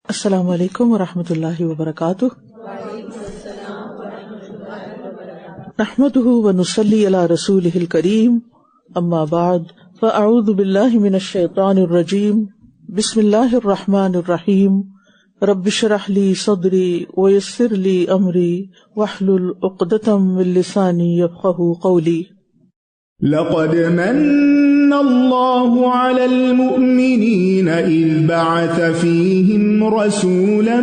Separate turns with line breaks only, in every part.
السلام علیکم ورحمۃ اللہ وبرکاتہ. نحمده ونصلی علی رسولہ الکریم. اما بعد فاعوذ باللہ من الشیطان الرجیم. بسم اللہ الرحمن الرحیم. رب اشرح لی صدری ویسر لی امری واحلل عقدۃ من لسانی یفقہوا قولی.
لقد من الله على المؤمنين إذ بعث فيهم رسولا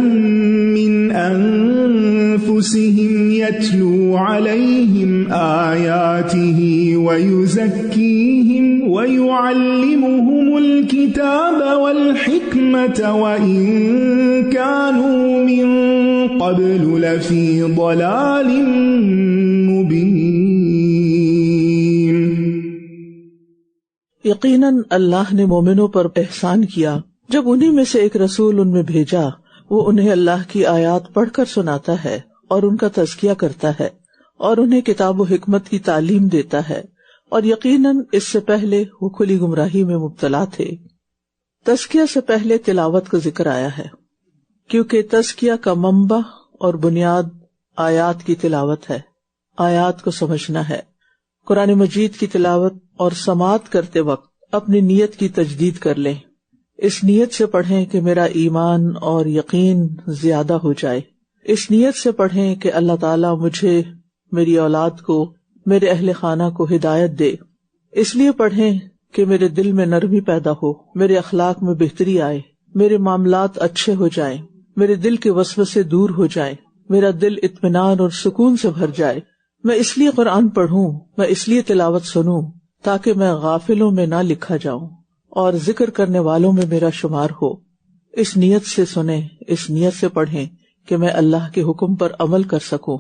من أنفسهم يتلو عليهم آياته ويزكيهم ويعلمهم الكتاب والحكمة وإن كانوا من قبل لفي ضلال مبين.
یقیناً اللہ نے مومنوں پر احسان کیا جب انہی میں سے ایک رسول ان میں بھیجا. وہ انہیں اللہ کی آیات پڑھ کر سناتا ہے اور ان کا تزکیہ کرتا ہے اور انہیں کتاب و حکمت کی تعلیم دیتا ہے، اور یقیناً اس سے پہلے وہ کھلی گمراہی میں مبتلا تھے. تزکیہ سے پہلے تلاوت کا ذکر آیا ہے کیونکہ تزکیہ کا منبع اور بنیاد آیات کی تلاوت ہے. آیات کو سمجھنا ہے. قرآن مجید کی تلاوت اور سماعت کرتے وقت اپنی نیت کی تجدید کر لیں. اس نیت سے پڑھیں کہ میرا ایمان اور یقین زیادہ ہو جائے. اس نیت سے پڑھیں کہ اللہ تعالیٰ مجھے، میری اولاد کو، میرے اہل خانہ کو ہدایت دے. اس لیے پڑھیں کہ میرے دل میں نرمی پیدا ہو، میرے اخلاق میں بہتری آئے، میرے معاملات اچھے ہو جائیں، میرے دل کے وسوسے دور ہو جائیں، میرا دل اطمینان اور سکون سے بھر جائے. میں اس لیے قرآن پڑھوں، میں اس لیے تلاوت سنوں تاکہ میں غافلوں میں نہ لکھا جاؤں اور ذکر کرنے والوں میں میرا شمار ہو. اس نیت سے سنیں، اس نیت سے پڑھیں کہ میں اللہ کے حکم پر عمل کر سکوں.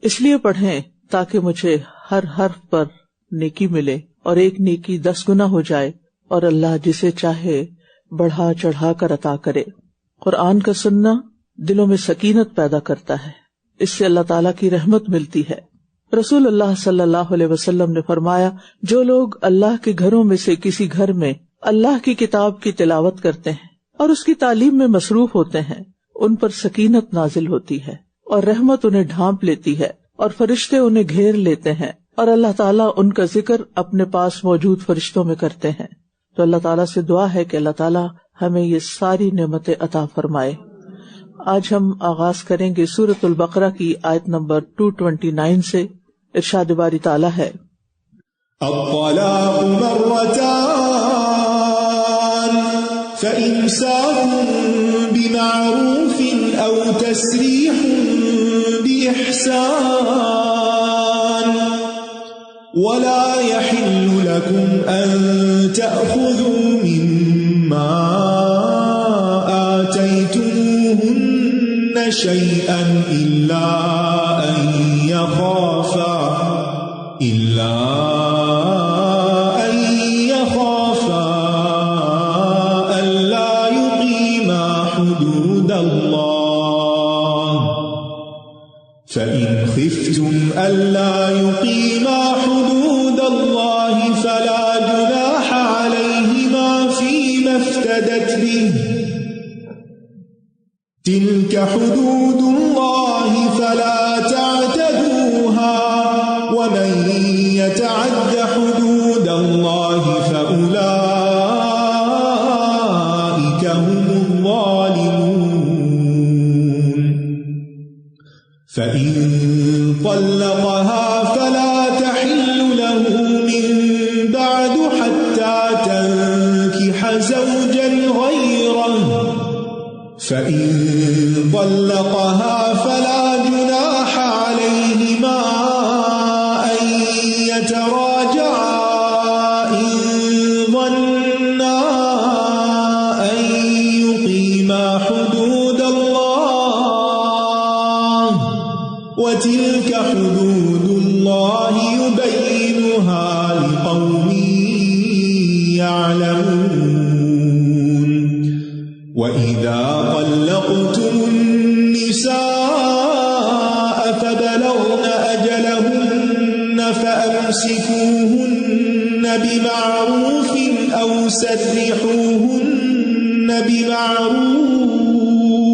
اس لیے پڑھیں تاکہ مجھے ہر حرف پر نیکی ملے اور ایک نیکی 10 گنا ہو جائے، اور اللہ جسے چاہے بڑھا چڑھا کر عطا کرے. قرآن کا سننا دلوں میں سکینت پیدا کرتا ہے، اس سے اللہ تعالیٰ کی رحمت ملتی ہے. رسول اللہ صلی اللہ علیہ وسلم نے فرمایا، جو لوگ اللہ کے گھروں میں سے کسی گھر میں اللہ کی کتاب کی تلاوت کرتے ہیں اور اس کی تعلیم میں مصروف ہوتے ہیں، ان پر سکینت نازل ہوتی ہے اور رحمت انہیں ڈھانپ لیتی ہے اور فرشتے انہیں گھیر لیتے ہیں، اور اللہ تعالیٰ ان کا ذکر اپنے پاس موجود فرشتوں میں کرتے ہیں. تو اللہ تعالیٰ سے دعا ہے کہ اللہ تعالیٰ ہمیں یہ ساری نعمتیں عطا فرمائے. آج ہم آغاز کریں گے سورۃ البقرہ کی آیت نمبر 229 سے. ارشاد باری تعالیٰ ہے،
الطلاق مرتان فإمساك بمعروف أو تسريح بإحسان ولا يحل لكم أن تأخذوا مما آتيتموهن شيئا إلا أن يخافا ألا يقيما حدود الله فإن خفتم ألا يقيما حدود الله فلا جناح عليهما فيما افتدت به تلك حدود الله فلا تعتدوها ومن يتعد حدود الله فأولئك هم الظالمون. فإن طلقها فلا تحل له من بعد حتى تنكح زوجا غيره فإن طلقها فلا جناح عليهما أن يتراجعا إن ظنا أن يقيما حدود الله وتلك حدود الله يبينها لقوم يعلمون. وإذا طلقتم النساء فبلغن أجلهن فأمسكوهن بمعروف أو سرحوهن بمعروف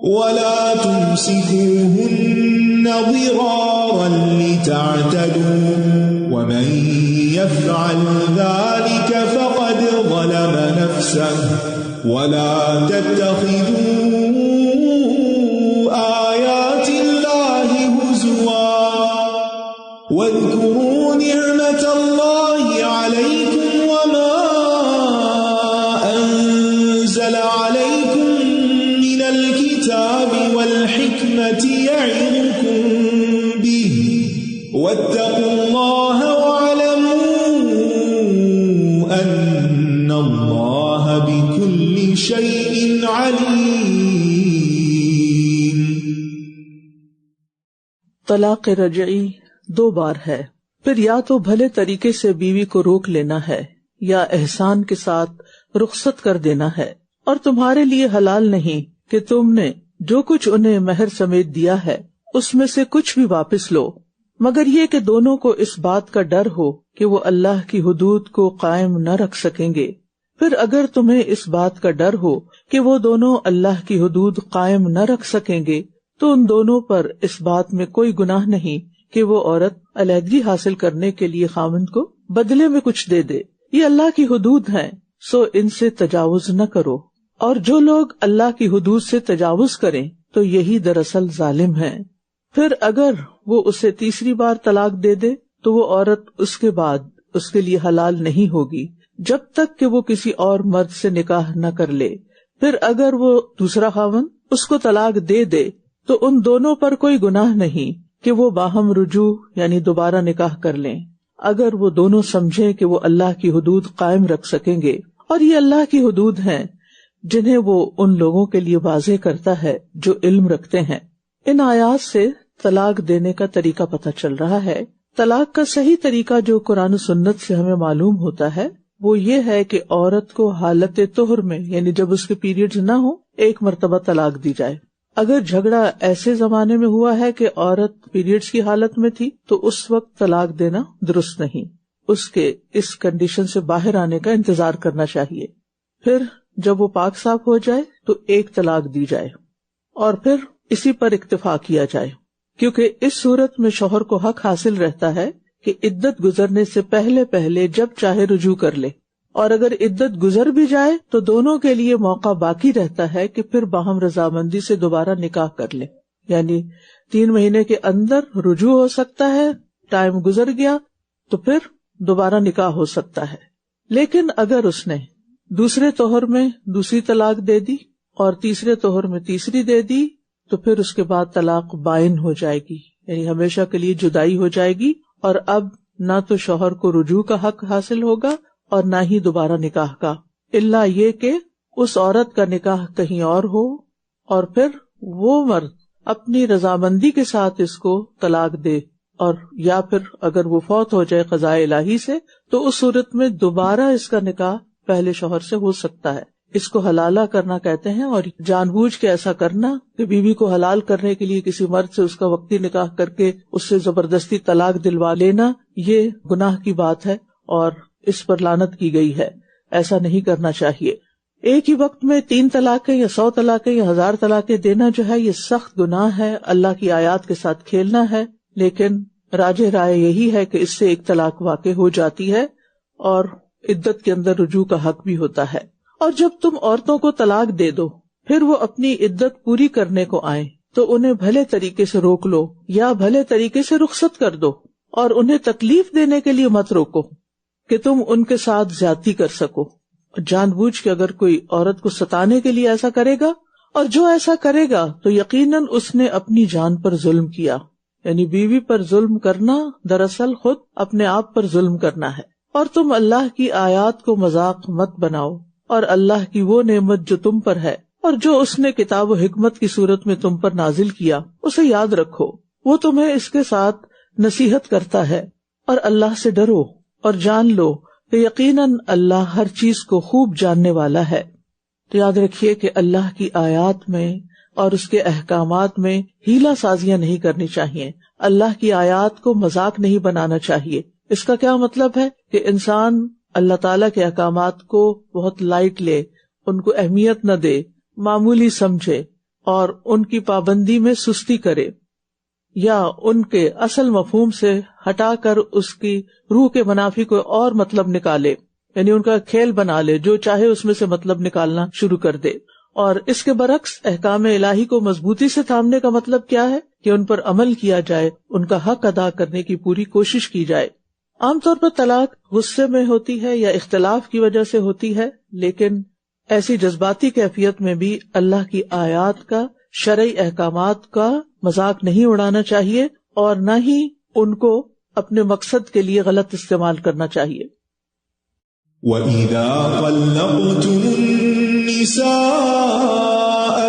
ولا تمسكوهن ضرارا لتعتدوا ومن يفعل ذلك فقد ظلم نفسه ولا تتخذوا آيات الله هزوا واذكروا نعمة الله عليكم وما أنزل عليكم من الكتاب والحكمة يعظكم به واتقوا الله واعلموا أن الله بكل شيء عليم.
طلاق رجعی 2 بار ہے. پھر یا تو بھلے طریقے سے بیوی کو روک لینا ہے یا احسان کے ساتھ رخصت کر دینا ہے، اور تمہارے لیے حلال نہیں کہ تم نے جو کچھ انہیں مہر سمیت دیا ہے اس میں سے کچھ بھی واپس لو، مگر یہ کہ دونوں کو اس بات کا ڈر ہو کہ وہ اللہ کی حدود کو قائم نہ رکھ سکیں گے. پھر اگر تمہیں اس بات کا ڈر ہو کہ وہ دونوں اللہ کی حدود قائم نہ رکھ سکیں گے تو ان دونوں پر اس بات میں کوئی گناہ نہیں کہ وہ عورت علیحدگی حاصل کرنے کے لیے خاوند کو بدلے میں کچھ دے دے. یہ اللہ کی حدود ہیں، سو ان سے تجاوز نہ کرو، اور جو لوگ اللہ کی حدود سے تجاوز کریں تو یہی دراصل ظالم ہیں. پھر اگر وہ اسے تیسری بار طلاق دے دے تو وہ عورت اس کے بعد اس کے لیے حلال نہیں ہوگی جب تک کہ وہ کسی اور مرد سے نکاح نہ کر لے. پھر اگر وہ دوسرا خاوند اس کو طلاق دے دے تو ان دونوں پر کوئی گناہ نہیں کہ وہ باہم رجوع یعنی دوبارہ نکاح کر لیں، اگر وہ دونوں سمجھیں کہ وہ اللہ کی حدود قائم رکھ سکیں گے. اور یہ اللہ کی حدود ہیں جنہیں وہ ان لوگوں کے لیے واضح کرتا ہے جو علم رکھتے ہیں. ان آیات سے طلاق دینے کا طریقہ پتہ چل رہا ہے. طلاق کا صحیح طریقہ جو قرآن و سنت سے ہمیں معلوم ہوتا ہے وہ یہ ہے کہ عورت کو حالت طہر میں یعنی جب اس کے پیریڈز نہ ہو 1 مرتبہ طلاق دی جائے. اگر جھگڑا ایسے زمانے میں ہوا ہے کہ عورت پیریڈز کی حالت میں تھی تو اس وقت طلاق دینا درست نہیں، اس کے اس کنڈیشن سے باہر آنے کا انتظار کرنا چاہیے. پھر جب وہ پاک صاف ہو جائے تو 1 طلاق دی جائے اور پھر اسی پر اکتفا کیا جائے، کیونکہ اس صورت میں شوہر کو حق حاصل رہتا ہے کہ عدت گزرنے سے پہلے جب چاہے رجوع کر لے، اور اگر عدت گزر بھی جائے تو دونوں کے لیے موقع باقی رہتا ہے کہ پھر باہم رضامندی سے دوبارہ نکاح کر لے. یعنی 3 مہینے کے اندر رجوع ہو سکتا ہے، ٹائم گزر گیا تو پھر دوبارہ نکاح ہو سکتا ہے. لیکن اگر اس نے دوسرے طہر میں دوسری طلاق دے دی اور تیسرے طہر میں تیسری دے دی تو پھر اس کے بعد طلاق بائن ہو جائے گی، یعنی ہمیشہ کے لیے جدائی ہو جائے گی، اور اب نہ تو شوہر کو رجوع کا حق حاصل ہوگا اور نہ ہی دوبارہ نکاح کا، الا یہ کہ اس عورت کا نکاح کہیں اور ہو اور پھر وہ مرد اپنی رضامندی کے ساتھ اس کو طلاق دے، اور یا پھر اگر وہ فوت ہو جائے قضاء الہی سے تو اس صورت میں دوبارہ اس کا نکاح پہلے شوہر سے ہو سکتا ہے. اس کو حلالہ کرنا کہتے ہیں، اور جان بوجھ کے ایسا کرنا کہ بیوی کو حلال کرنے کے لیے کسی مرد سے اس کا وقتی نکاح کر کے اس سے زبردستی طلاق دلوا لینا، یہ گناہ کی بات ہے اور اس پر لعنت کی گئی ہے. ایسا نہیں کرنا چاہیے. ایک ہی وقت میں 3 طلاقیں یا 100 طلاقیں یا 1000 طلاقیں دینا جو ہے یہ سخت گناہ ہے، اللہ کی آیات کے ساتھ کھیلنا ہے. لیکن راجح رائے یہی ہے کہ اس سے 1 طلاق واقع ہو جاتی ہے اور عدت کے اندر رجوع کا حق بھی ہوتا ہے. اور جب تم عورتوں کو طلاق دے دو پھر وہ اپنی عدت پوری کرنے کو آئیں تو انہیں بھلے طریقے سے روک لو یا بھلے طریقے سے رخصت کر دو، اور انہیں تکلیف دینے کے لیے مت روکو کہ تم ان کے ساتھ زیادتی کر سکو. جان بوجھ کے اگر کوئی عورت کو ستانے کے لیے ایسا کرے گا، اور جو ایسا کرے گا تو یقیناً اس نے اپنی جان پر ظلم کیا. یعنی بیوی پر ظلم کرنا دراصل خود اپنے آپ پر ظلم کرنا ہے. اور تم اللہ کی آیات کو مذاق مت بناؤ، اور اللہ کی وہ نعمت جو تم پر ہے اور جو اس نے کتاب و حکمت کی صورت میں تم پر نازل کیا اسے یاد رکھو. وہ تمہیں اس کے ساتھ نصیحت کرتا ہے. اور اللہ سے ڈرو اور جان لو کہ یقیناً اللہ ہر چیز کو خوب جاننے والا ہے. تو یاد رکھیے کہ اللہ کی آیات میں اور اس کے احکامات میں ہیلا سازیاں نہیں کرنی چاہیے. اللہ کی آیات کو مذاق نہیں بنانا چاہیے. اس کا کیا مطلب ہے کہ انسان اللہ تعالیٰ کے احکامات کو بہت لائٹ لے، ان کو اہمیت نہ دے، معمولی سمجھے اور ان کی پابندی میں سستی کرے یا ان کے اصل مفہوم سے ہٹا کر اس کی روح کے منافی کو اور مطلب نکالے، یعنی ان کا کھیل بنا لے، جو چاہے اس میں سے مطلب نکالنا شروع کر دے. اور اس کے برعکس احکام الہی کو مضبوطی سے تھامنے کا مطلب کیا ہے کہ ان پر عمل کیا جائے، ان کا حق ادا کرنے کی پوری کوشش کی جائے. عام طور پر طلاق غصے میں ہوتی ہے یا اختلاف کی وجہ سے ہوتی ہے، لیکن ایسی جذباتی کیفیت میں بھی اللہ کی آیات کا، شرعی احکامات کا مذاق نہیں اڑانا چاہیے اور نہ ہی ان کو اپنے مقصد کے لیے غلط استعمال کرنا چاہیے.
وَإِذَا طَلَّقْتُمُ النِّسَاءَ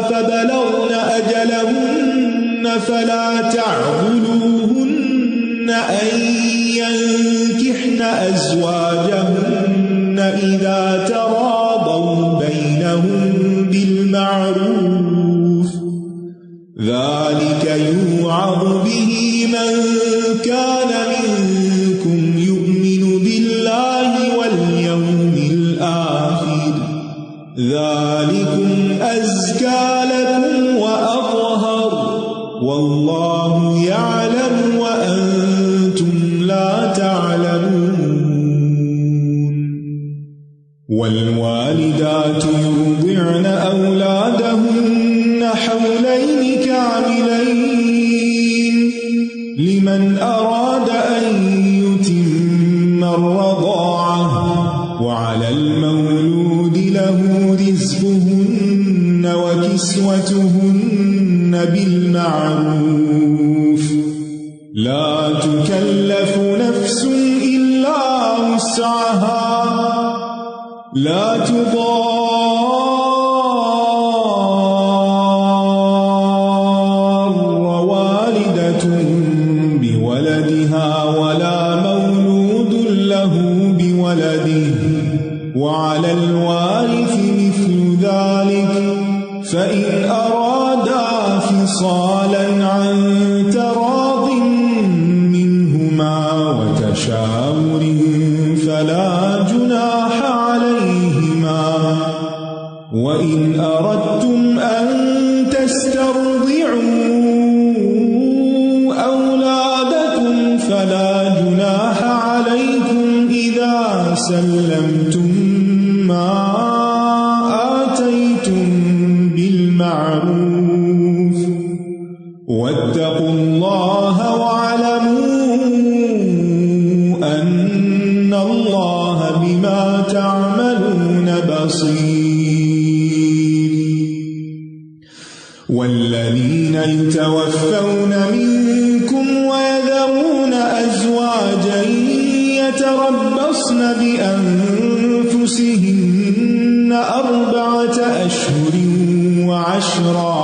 فَبَلَغْنَ أَجَلَهُنَّ فَلَا تَعْضُلُوهُنَّ أَن يَنكِحْنَ أَزْوَاجَهُنَّ إِذَا تَرَاضَوْا بَيْنَهُم بِالْمَعْرُوفِ ذَلِكَ يُوعَظُ بِهِ مَن كَانَ مِنكُمْ يُؤْمِنُ بِاللَّهِ وَالْيَوْمِ الْآخِرِ ذَلِكُمْ أَزْكَى لَكُمْ وَأَطْهَرُ وَاللَّهُ يَعْلَمُ وَأَنْتُمْ لَا تَعْلَمُونَ. وَالْوَالِدَاتُ يُرْضِعْنَ أَوْلَادَهُنَّ حَوْلَيْنِ كَامِلَيْنِ لِمَنْ أَرَادَ أَنْ يُتِمَّ الرَّضَاعَةَ وَعَلَى الْمَوْلُودِ لَهُ رِزْقُهُنَّ وَكِسْوَتُهُنَّ بِالْمَعْرُوفِ لَا تُكَلَّفُ نَفْسٌ إِلَّا وُسْعَهَا لا تضار والدة بولدها ولا مولود له بولده وعلى الوارث مثل ذلك فإن أرادا فصالا عن تراض منهما وتشاور فلا جناح وَإِنْ أَرَدْتُمْ أَن تَسْتَرْضِعُوا أَوْلَادَكُمْ فَلَا جُنَاحَ عَلَيْكُمْ إِذَا سَلَّمْتُمْ مَا آتَيْتُمْ بِالْمَعْرُوفِ وَاتَّقُوا اللَّهَ وَاعْلَمُوا أَنَّ اللَّهَ بِمَا تَعْمَلُونَ بَصِيرٌ. والذين يتوفون منكم ويذرون أزواجا يتربصن بأنفسهن 4 أشهر وعشرا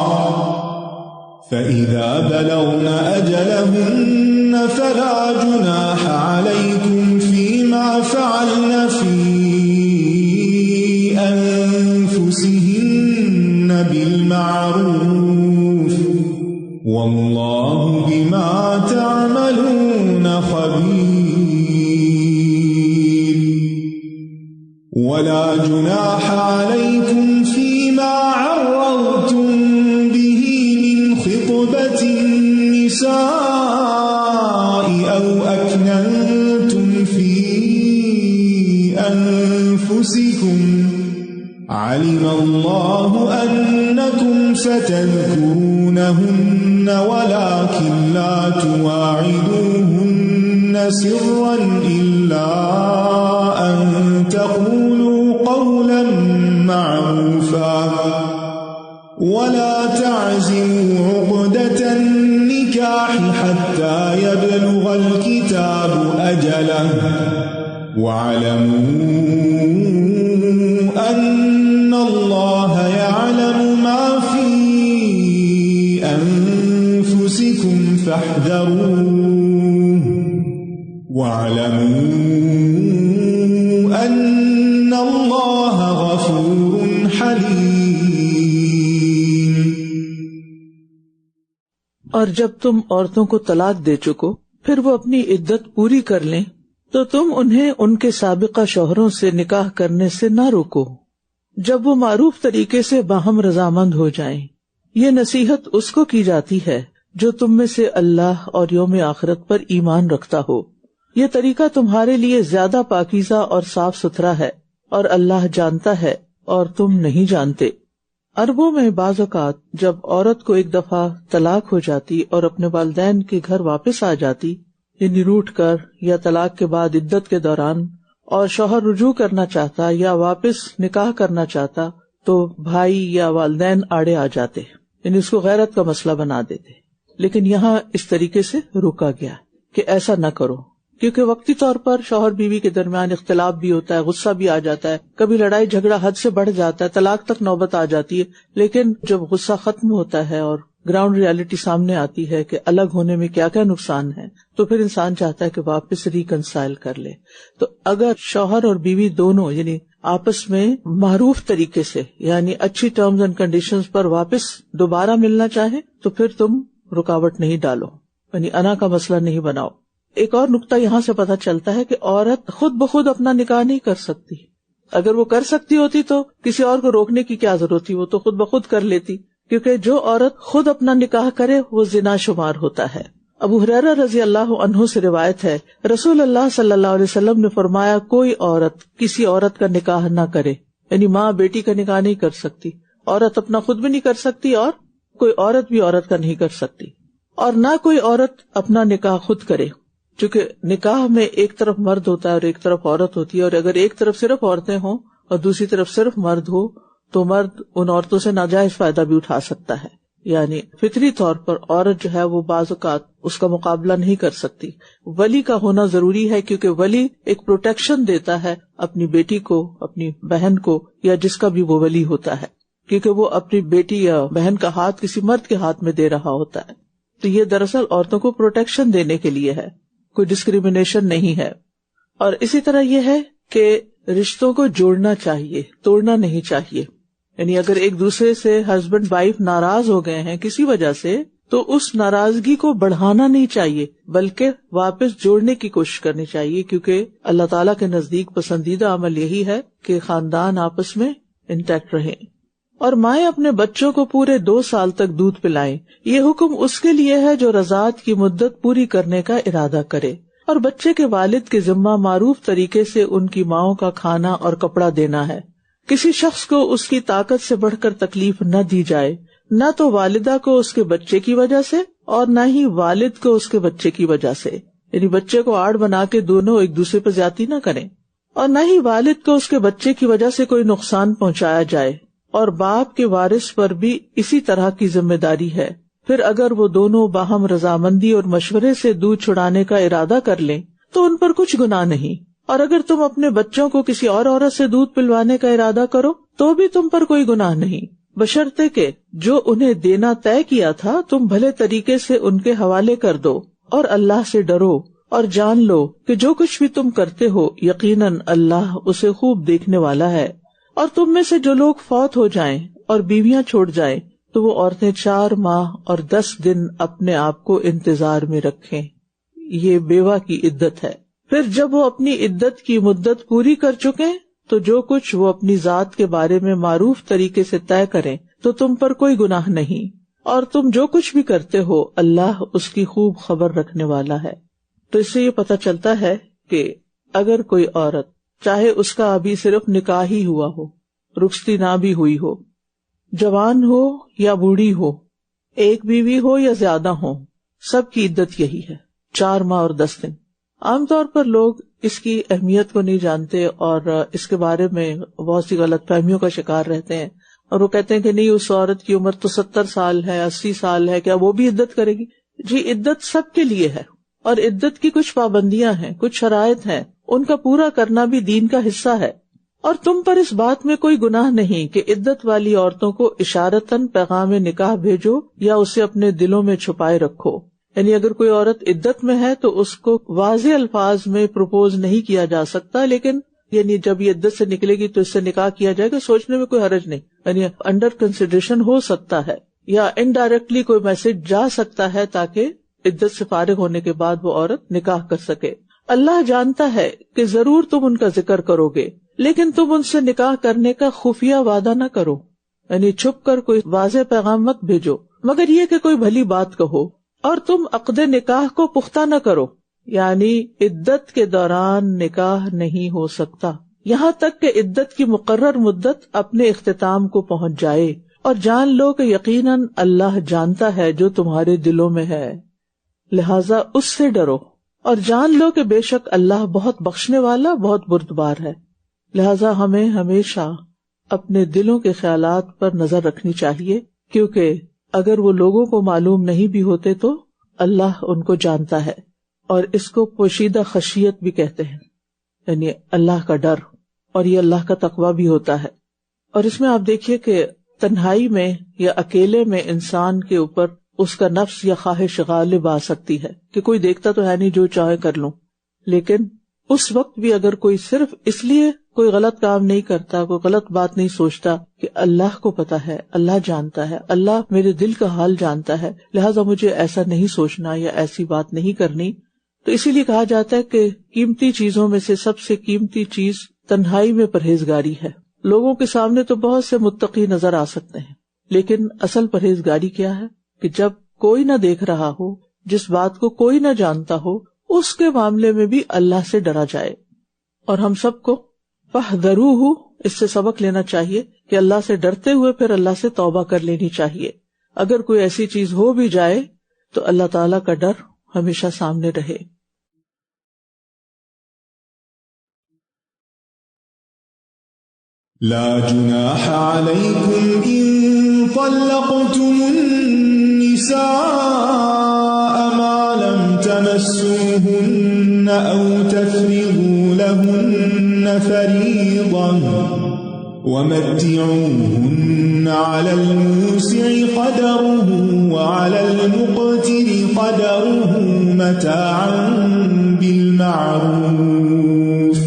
فإذا بلغن أجلهن فلا جناح عليكم فيما فعلن في أنفسهن بالمعروف والله بما تعملون خبير. ولا جناح عليكم فيما عرضتم به من خطبة النساء أو أكننتم في أنفسكم علم الله أنكم ستذكرونهن ولكن لا تواعدوهن سرا إلا أن تقولوا قولا معروفا ولا تعزموا عقدة النكاح حتى يبلغ الكتاب أجله واعلموا أن الله يعلم ما في أنفسكم فاحذروه واعلموا أن الله غفور حليم.
اور جب تم عورتوں کو طلاق دے چکو پھر وہ اپنی عدت پوری کر لیں تو تم انہیں ان کے سابقہ شوہروں سے نکاح کرنے سے نہ روکو جب وہ معروف طریقے سے باہم رضامند ہو جائیں، یہ نصیحت اس کو کی جاتی ہے جو تم میں سے اللہ اور یوم آخرت پر ایمان رکھتا ہو. یہ طریقہ تمہارے لیے زیادہ پاکیزہ اور صاف ستھرا ہے اور اللہ جانتا ہے اور تم نہیں جانتے. عربوں میں بعض اوقات جب عورت کو ایک دفعہ طلاق ہو جاتی اور اپنے والدین کے گھر واپس آ جاتی، یعنی روٹ کر یا طلاق کے بعد عدت کے دوران، اور شوہر رجوع کرنا چاہتا یا واپس نکاح کرنا چاہتا تو بھائی یا والدین آڑے آ جاتے، یعنی اس کو غیرت کا مسئلہ بنا دیتے. لیکن یہاں اس طریقے سے روکا گیا کہ ایسا نہ کرو، کیونکہ وقتی طور پر شوہر بیوی کے درمیان اختلاف بھی ہوتا ہے، غصہ بھی آ جاتا ہے، کبھی لڑائی جھگڑا حد سے بڑھ جاتا ہے، طلاق تک نوبت آ جاتی ہے. لیکن جب غصہ ختم ہوتا ہے اور گراؤنڈ ریالٹی سامنے آتی ہے کہ الگ ہونے میں کیا کیا نقصان ہے، تو پھر انسان چاہتا ہے کہ واپس ریکنسائل کر لے. تو اگر شوہر اور بیوی دونوں یعنی آپس میں معروف طریقے سے، یعنی اچھی ٹرمز اینڈ کنڈیشنز پر واپس دوبارہ ملنا چاہیں، تو پھر تم رکاوٹ نہیں ڈالو، یعنی انا کا مسئلہ نہیں بناؤ. ایک اور نقطہ یہاں سے پتہ چلتا ہے کہ عورت خود بخود اپنا نکاح نہیں کر سکتی. اگر وہ کر سکتی ہوتی تو کسی اور کو روکنے کی کیا ضرورت تھی، وہ تو خود بخود کر لیتی. کیونکہ جو عورت خود اپنا نکاح کرے وہ زنا شمار ہوتا ہے. ابو ہریرہ رضی اللہ عنہ سے روایت ہے، رسول اللہ صلی اللہ علیہ وسلم نے فرمایا، کوئی عورت کسی عورت کا نکاح نہ کرے، یعنی ماں بیٹی کا نکاح نہیں کر سکتی، عورت اپنا خود بھی نہیں کر سکتی اور کوئی عورت بھی عورت کا نہیں کر سکتی، اور نہ کوئی عورت اپنا نکاح خود کرے. چونکہ نکاح میں ایک طرف مرد ہوتا ہے اور ایک طرف عورت ہوتی ہے، اور اگر ایک طرف صرف عورتیں ہوں اور دوسری طرف صرف مرد ہو تو مرد ان عورتوں سے ناجائز فائدہ بھی اٹھا سکتا ہے. یعنی فطری طور پر عورت جو ہے وہ بعض اوقات اس کا مقابلہ نہیں کر سکتی. ولی کا ہونا ضروری ہے، کیونکہ ولی ایک پروٹیکشن دیتا ہے اپنی بیٹی کو، اپنی بہن کو، یا جس کا بھی وہ ولی ہوتا ہے، کیونکہ وہ اپنی بیٹی یا بہن کا ہاتھ کسی مرد کے ہاتھ میں دے رہا ہوتا ہے. تو یہ دراصل عورتوں کو پروٹیکشن دینے کے لیے ہے، کوئی ڈسکریمنیشن نہیں ہے. اور اسی طرح یہ ہے کہ رشتوں کو جوڑنا چاہیے، توڑنا نہیں چاہیے. یعنی اگر ایک دوسرے سے ہسبینڈ وائف ناراض ہو گئے ہیں کسی وجہ سے، تو اس ناراضگی کو بڑھانا نہیں چاہیے بلکہ واپس جوڑنے کی کوشش کرنی چاہیے، کیونکہ اللہ تعالیٰ کے نزدیک پسندیدہ عمل یہی ہے کہ خاندان آپس میں انٹیکٹ رہیں. اور مائیں اپنے بچوں کو پورے 2 سال تک دودھ پلائیں. یہ حکم اس کے لیے ہے جو رضاعت کی مدت پوری کرنے کا ارادہ کرے، اور بچے کے والد کے ذمہ معروف طریقے سے ان کی ماؤں کا کھانا اور کپڑا دینا ہے. کسی شخص کو اس کی طاقت سے بڑھ کر تکلیف نہ دی جائے، نہ تو والدہ کو اس کے بچے کی وجہ سے اور نہ ہی والد کو اس کے بچے کی وجہ سے. یعنی بچے کو آڑ بنا کے دونوں ایک دوسرے پر زیادتی نہ کریں، اور نہ ہی والد کو اس کے بچے کی وجہ سے کوئی نقصان پہنچایا جائے. اور باپ کے وارث پر بھی اسی طرح کی ذمہ داری ہے. پھر اگر وہ دونوں باہم رضامندی اور مشورے سے دودھ چھڑانے کا ارادہ کر لیں تو ان پر کچھ گناہ نہیں. اور اگر تم اپنے بچوں کو کسی اور عورت سے دودھ پلوانے کا ارادہ کرو تو بھی تم پر کوئی گناہ نہیں، بشرطے کہ جو انہیں دینا طے کیا تھا تم بھلے طریقے سے ان کے حوالے کر دو. اور اللہ سے ڈرو اور جان لو کہ جو کچھ بھی تم کرتے ہو یقیناً اللہ اسے خوب دیکھنے والا ہے. اور تم میں سے جو لوگ فوت ہو جائیں اور بیویاں چھوڑ جائیں تو وہ عورتیں 4 ماہ اور 10 دن اپنے آپ کو انتظار میں رکھیں. یہ بیوہ کی عدت ہے. پھر جب وہ اپنی عدت کی مدت پوری کر چکیں تو جو کچھ وہ اپنی ذات کے بارے میں معروف طریقے سے طے کریں تو تم پر کوئی گناہ نہیں. اور تم جو کچھ بھی کرتے ہو اللہ اس کی خوب خبر رکھنے والا ہے. تو اس سے یہ پتہ چلتا ہے کہ اگر کوئی عورت، چاہے اس کا ابھی صرف نکاح ہی ہوا ہو، رخصتی نہ بھی ہوئی ہو، جوان ہو یا بوڑھی ہو، ایک بیوی ہو یا زیادہ ہو، سب کی عدت یہی ہے، 4 ماہ اور 10 دن. عام طور پر لوگ اس کی اہمیت کو نہیں جانتے اور اس کے بارے میں بہت سی غلط فہمیوں کا شکار رہتے ہیں، اور وہ کہتے ہیں کہ نہیں، اس عورت کی عمر تو 70 سال ہے، 80 سال ہے، کیا وہ بھی عدت کرے گی؟ جی، عدت سب کے لیے ہے، اور عدت کی کچھ پابندیاں ہیں، کچھ شرائط ہیں، ان کا پورا کرنا بھی دین کا حصہ ہے. اور تم پر اس بات میں کوئی گناہ نہیں کہ عدت والی عورتوں کو اشارتاً پیغام نکاح بھیجو یا اسے اپنے دلوں میں چھپائے رکھو. یعنی اگر کوئی عورت عدت میں ہے تو اس کو واضح الفاظ میں پروپوز نہیں کیا جا سکتا، لیکن یعنی جب یہ عدت سے نکلے گی تو اس سے نکاح کیا جائے گا، سوچنے میں کوئی حرج نہیں. یعنی انڈر کنسیڈریشن ہو سکتا ہے یا انڈائریکٹلی کوئی میسج جا سکتا ہے تاکہ عدت سے فارغ ہونے کے بعد وہ عورت نکاح کر سکے. اللہ جانتا ہے کہ ضرور تم ان کا ذکر کرو گے، لیکن تم ان سے نکاح کرنے کا خفیہ وعدہ نہ کرو. یعنی چھپ کر کوئی واضح پیغام مت بھیجو، مگر یہ کہ کوئی بھلی بات کہو، اور تم عقد نکاح کو پختہ نہ کرو، یعنی عدت کے دوران نکاح نہیں ہو سکتا یہاں تک کہ عدت کی مقرر مدت اپنے اختتام کو پہنچ جائے، اور جان لو کہ یقیناً اللہ جانتا ہے جو تمہارے دلوں میں ہے، لہذا اس سے ڈرو، اور جان لو کہ بے شک اللہ بہت بخشنے والا بہت بردبار ہے۔ لہذا ہمیں ہمیشہ اپنے دلوں کے خیالات پر نظر رکھنی چاہیے، کیونکہ اگر وہ لوگوں کو معلوم نہیں بھی ہوتے تو اللہ ان کو جانتا ہے، اور اس کو پوشیدہ خشیت بھی کہتے ہیں، یعنی اللہ کا ڈر، اور یہ اللہ کا تقوی بھی ہوتا ہے۔ اور اس میں آپ دیکھیے کہ تنہائی میں یا اکیلے میں انسان کے اوپر اس کا نفس یا خواہش غالب آ سکتی ہے کہ کوئی دیکھتا تو ہے نہیں، جو چاہے کر لوں، لیکن اس وقت بھی اگر کوئی صرف اس لیے کوئی غلط کام نہیں کرتا، کوئی غلط بات نہیں سوچتا کہ اللہ کو پتا ہے، اللہ جانتا ہے، اللہ میرے دل کا حال جانتا ہے، لہٰذا مجھے ایسا نہیں سوچنا یا ایسی بات نہیں کرنی، تو اسی لیے کہا جاتا ہے کہ قیمتی چیزوں میں سے سب سے قیمتی چیز تنہائی میں پرہیزگاری ہے۔ لوگوں کے سامنے تو بہت سے متقی نظر آ سکتے ہیں، لیکن اصل پرہیزگاری کیا ہے کہ جب کوئی نہ دیکھ رہا ہو، جس بات کو کوئی نہ جانتا ہو، اس کے معاملے میں بھی اللہ سے ڈرا جائے۔ اور ہم سب کو فاحذروہ، اس سے سبق لینا چاہیے کہ اللہ سے ڈرتے ہوئے پھر اللہ سے توبہ کر لینی چاہیے۔ اگر کوئی ایسی چیز ہو بھی جائے تو اللہ تعالیٰ کا ڈر ہمیشہ سامنے رہے۔
لا جناح عليكم إن طلقتم النساء ما لم تمسوهن أو تفرضوا لهن فريضة ومتعوهن على الموسع قدره وعلى المقتر قدره متاعا بالمعروف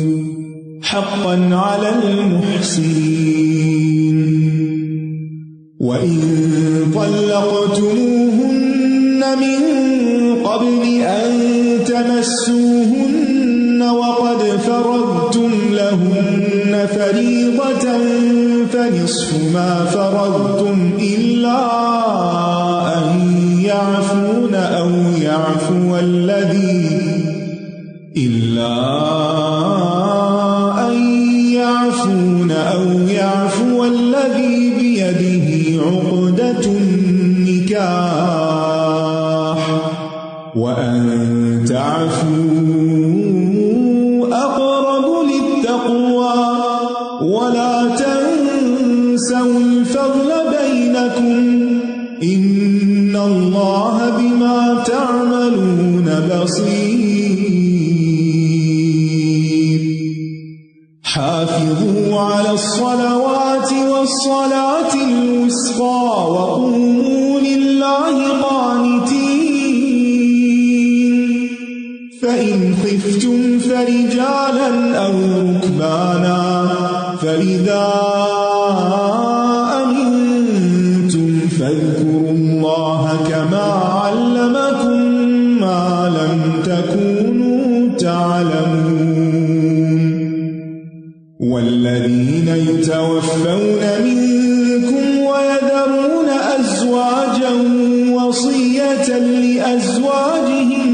حقا على المحسنين وإن طلقتموهن من قبل أن تمسوهن وقد فرضتم لهن فريضة فنصف ما فرضتم إلا أن يعفون أو يعفو الذي بيده عقدة النكاح وأن تعفوا أقرب للتقوى ولا تنسوا الفضل بينكم إن الله بما تعملون بصير حافظوا على الصلوات والصلاة الوسطى وقوموا لله قانتين فإن خفتم فرجالا أو ركبانا فإذا أمنتم فاذكروا الله كما علمكم ما لم تكونوا تعلمون والذين يتوفون منكم ويذرون أزواجا وصية لأزواجهم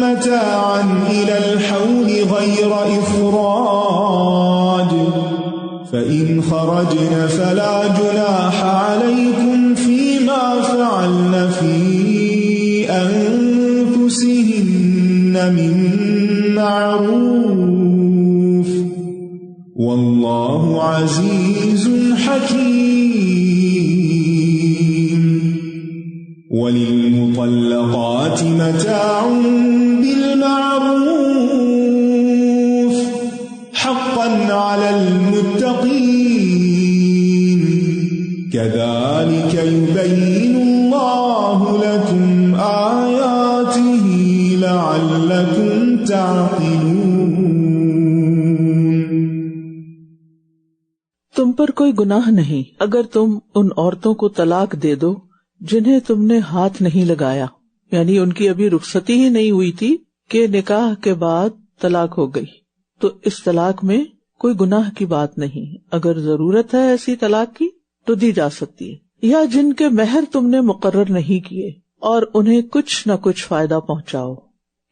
متاعا إلى الحول غير إخراج فإن خرجن فلا جناح عليكم فيما فعلن في أنفسهن من معروف والله عزيز حكيم وللمطلقات متاع بالمعروف حقا على المتقين كذلك يبين الله لكم آياته لعلكم تعقلون۔
تم پر کوئی گناہ نہیں اگر تم ان عورتوں کو طلاق دے دو جنہیں تم نے ہاتھ نہیں لگایا، یعنی ان کی ابھی رخصتی ہی نہیں ہوئی تھی کہ نکاح کے بعد طلاق ہو گئی، تو اس طلاق میں کوئی گناہ کی بات نہیں۔ اگر ضرورت ہے ایسی طلاق کی تو دی جا سکتی ہے، یا جن کے مہر تم نے مقرر نہیں کیے اور انہیں کچھ نہ کچھ فائدہ پہنچاؤ،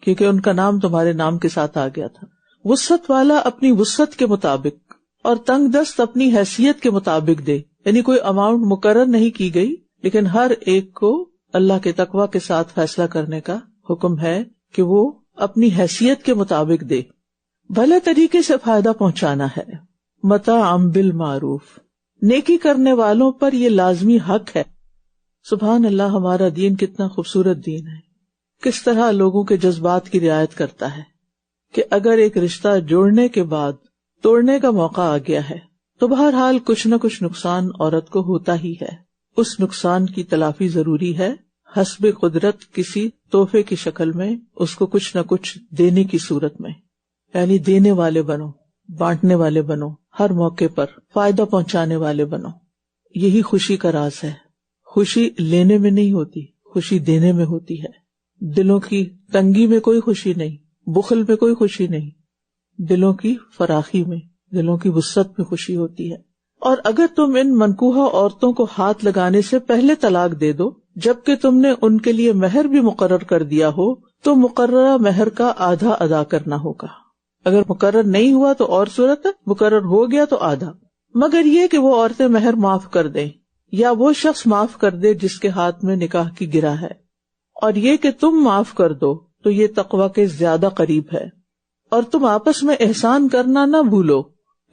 کیونکہ ان کا نام تمہارے نام کے ساتھ آ گیا تھا۔ وسعت والا اپنی وسعت کے مطابق اور تنگ دست اپنی حیثیت کے مطابق دے، یعنی کوئی اماؤنٹ مقرر نہیں کی گئی، لیکن ہر ایک کو اللہ کے تقوی کے ساتھ فیصلہ کرنے کا حکم ہے کہ وہ اپنی حیثیت کے مطابق دے۔ بھلے طریقے سے فائدہ پہنچانا ہے، متاعا بالمعروف، نیکی کرنے والوں پر یہ لازمی حق ہے۔ سبحان اللہ، ہمارا دین کتنا خوبصورت دین ہے، کس طرح لوگوں کے جذبات کی رعایت کرتا ہے کہ اگر ایک رشتہ جوڑنے کے بعد توڑنے کا موقع آ گیا ہے تو بہرحال کچھ نہ کچھ نقصان عورت کو ہوتا ہی ہے، اس نقصان کی تلافی ضروری ہے حسب قدرت، کسی تحفے کی شکل میں، اس کو کچھ نہ کچھ دینے کی صورت میں، یعنی دینے والے بنو، بانٹنے والے بنو، ہر موقع پر فائدہ پہنچانے والے بنو۔ یہی خوشی کا راز ہے۔ خوشی لینے میں نہیں ہوتی، خوشی دینے میں ہوتی ہے۔ دلوں کی تنگی میں کوئی خوشی نہیں، بخل میں کوئی خوشی نہیں، دلوں کی فراخی میں، دلوں کی وسعت میں خوشی ہوتی ہے۔ اور اگر تم ان منکوحہ عورتوں کو ہاتھ لگانے سے پہلے طلاق دے دو جبکہ تم نے ان کے لیے مہر بھی مقرر کر دیا ہو تو مقررہ مہر کا آدھا ادا کرنا ہوگا۔ اگر مقرر نہیں ہوا تو اور صورت ہے، مقرر ہو گیا تو آدھا، مگر یہ کہ وہ عورتیں مہر معاف کر دیں یا وہ شخص معاف کر دے جس کے ہاتھ میں نکاح کی گرہ ہے، اور یہ کہ تم معاف کر دو تو یہ تقوی کے زیادہ قریب ہے۔ اور تم آپس میں احسان کرنا نہ بھولو،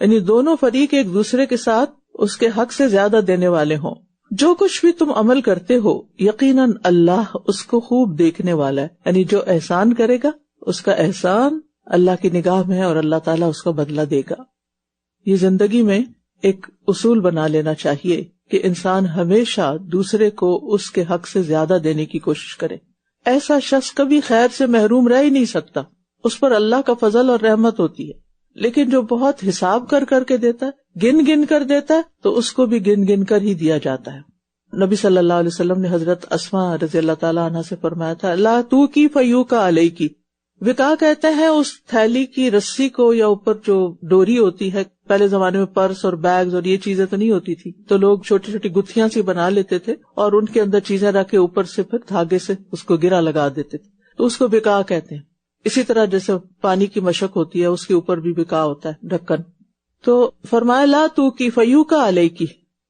یعنی دونوں فریق ایک دوسرے کے ساتھ اس کے حق سے زیادہ دینے والے ہوں۔ جو کچھ بھی تم عمل کرتے ہو یقیناً اللہ اس کو خوب دیکھنے والا ہے، یعنی جو احسان کرے گا اس کا احسان اللہ کی نگاہ میں ہے اور اللہ تعالیٰ اس کا بدلہ دے گا۔ یہ زندگی میں ایک اصول بنا لینا چاہیے کہ انسان ہمیشہ دوسرے کو اس کے حق سے زیادہ دینے کی کوشش کرے۔ ایسا شخص کبھی خیر سے محروم رہ ہی نہیں سکتا، اس پر اللہ کا فضل اور رحمت ہوتی ہے، لیکن جو بہت حساب کر کے دیتا ہے، گن گن کر دیتا ہے، تو اس کو بھی گن گن کر ہی دیا جاتا ہے۔ نبی صلی اللہ علیہ وسلم نے حضرت اسماء رضی اللہ تعالیٰ عنہ سے فرمایا تھا، لا تو کی فیو کا علیہ کی۔ وکا کہتے ہیں اس تھیلی کی رسی کو یا اوپر جو ڈوری ہوتی ہے، پہلے زمانے میں پرس اور بیگز اور یہ چیزیں تو نہیں ہوتی تھی، تو لوگ چھوٹی چھوٹی گتھیاں سی بنا لیتے تھے اور ان کے اندر چیزیں رکھ کے اوپر سے پھر دھاگے سے اس کو گرا لگا دیتے تھے، تو اس کو وکا کہتے ہیں۔ اسی طرح جیسے پانی کی مشق ہوتی ہے اس کے اوپر بھی وکا ہوتا ہے، ڈھکن۔ تو فرمایا لا تو کی فیو کا علیہ کی،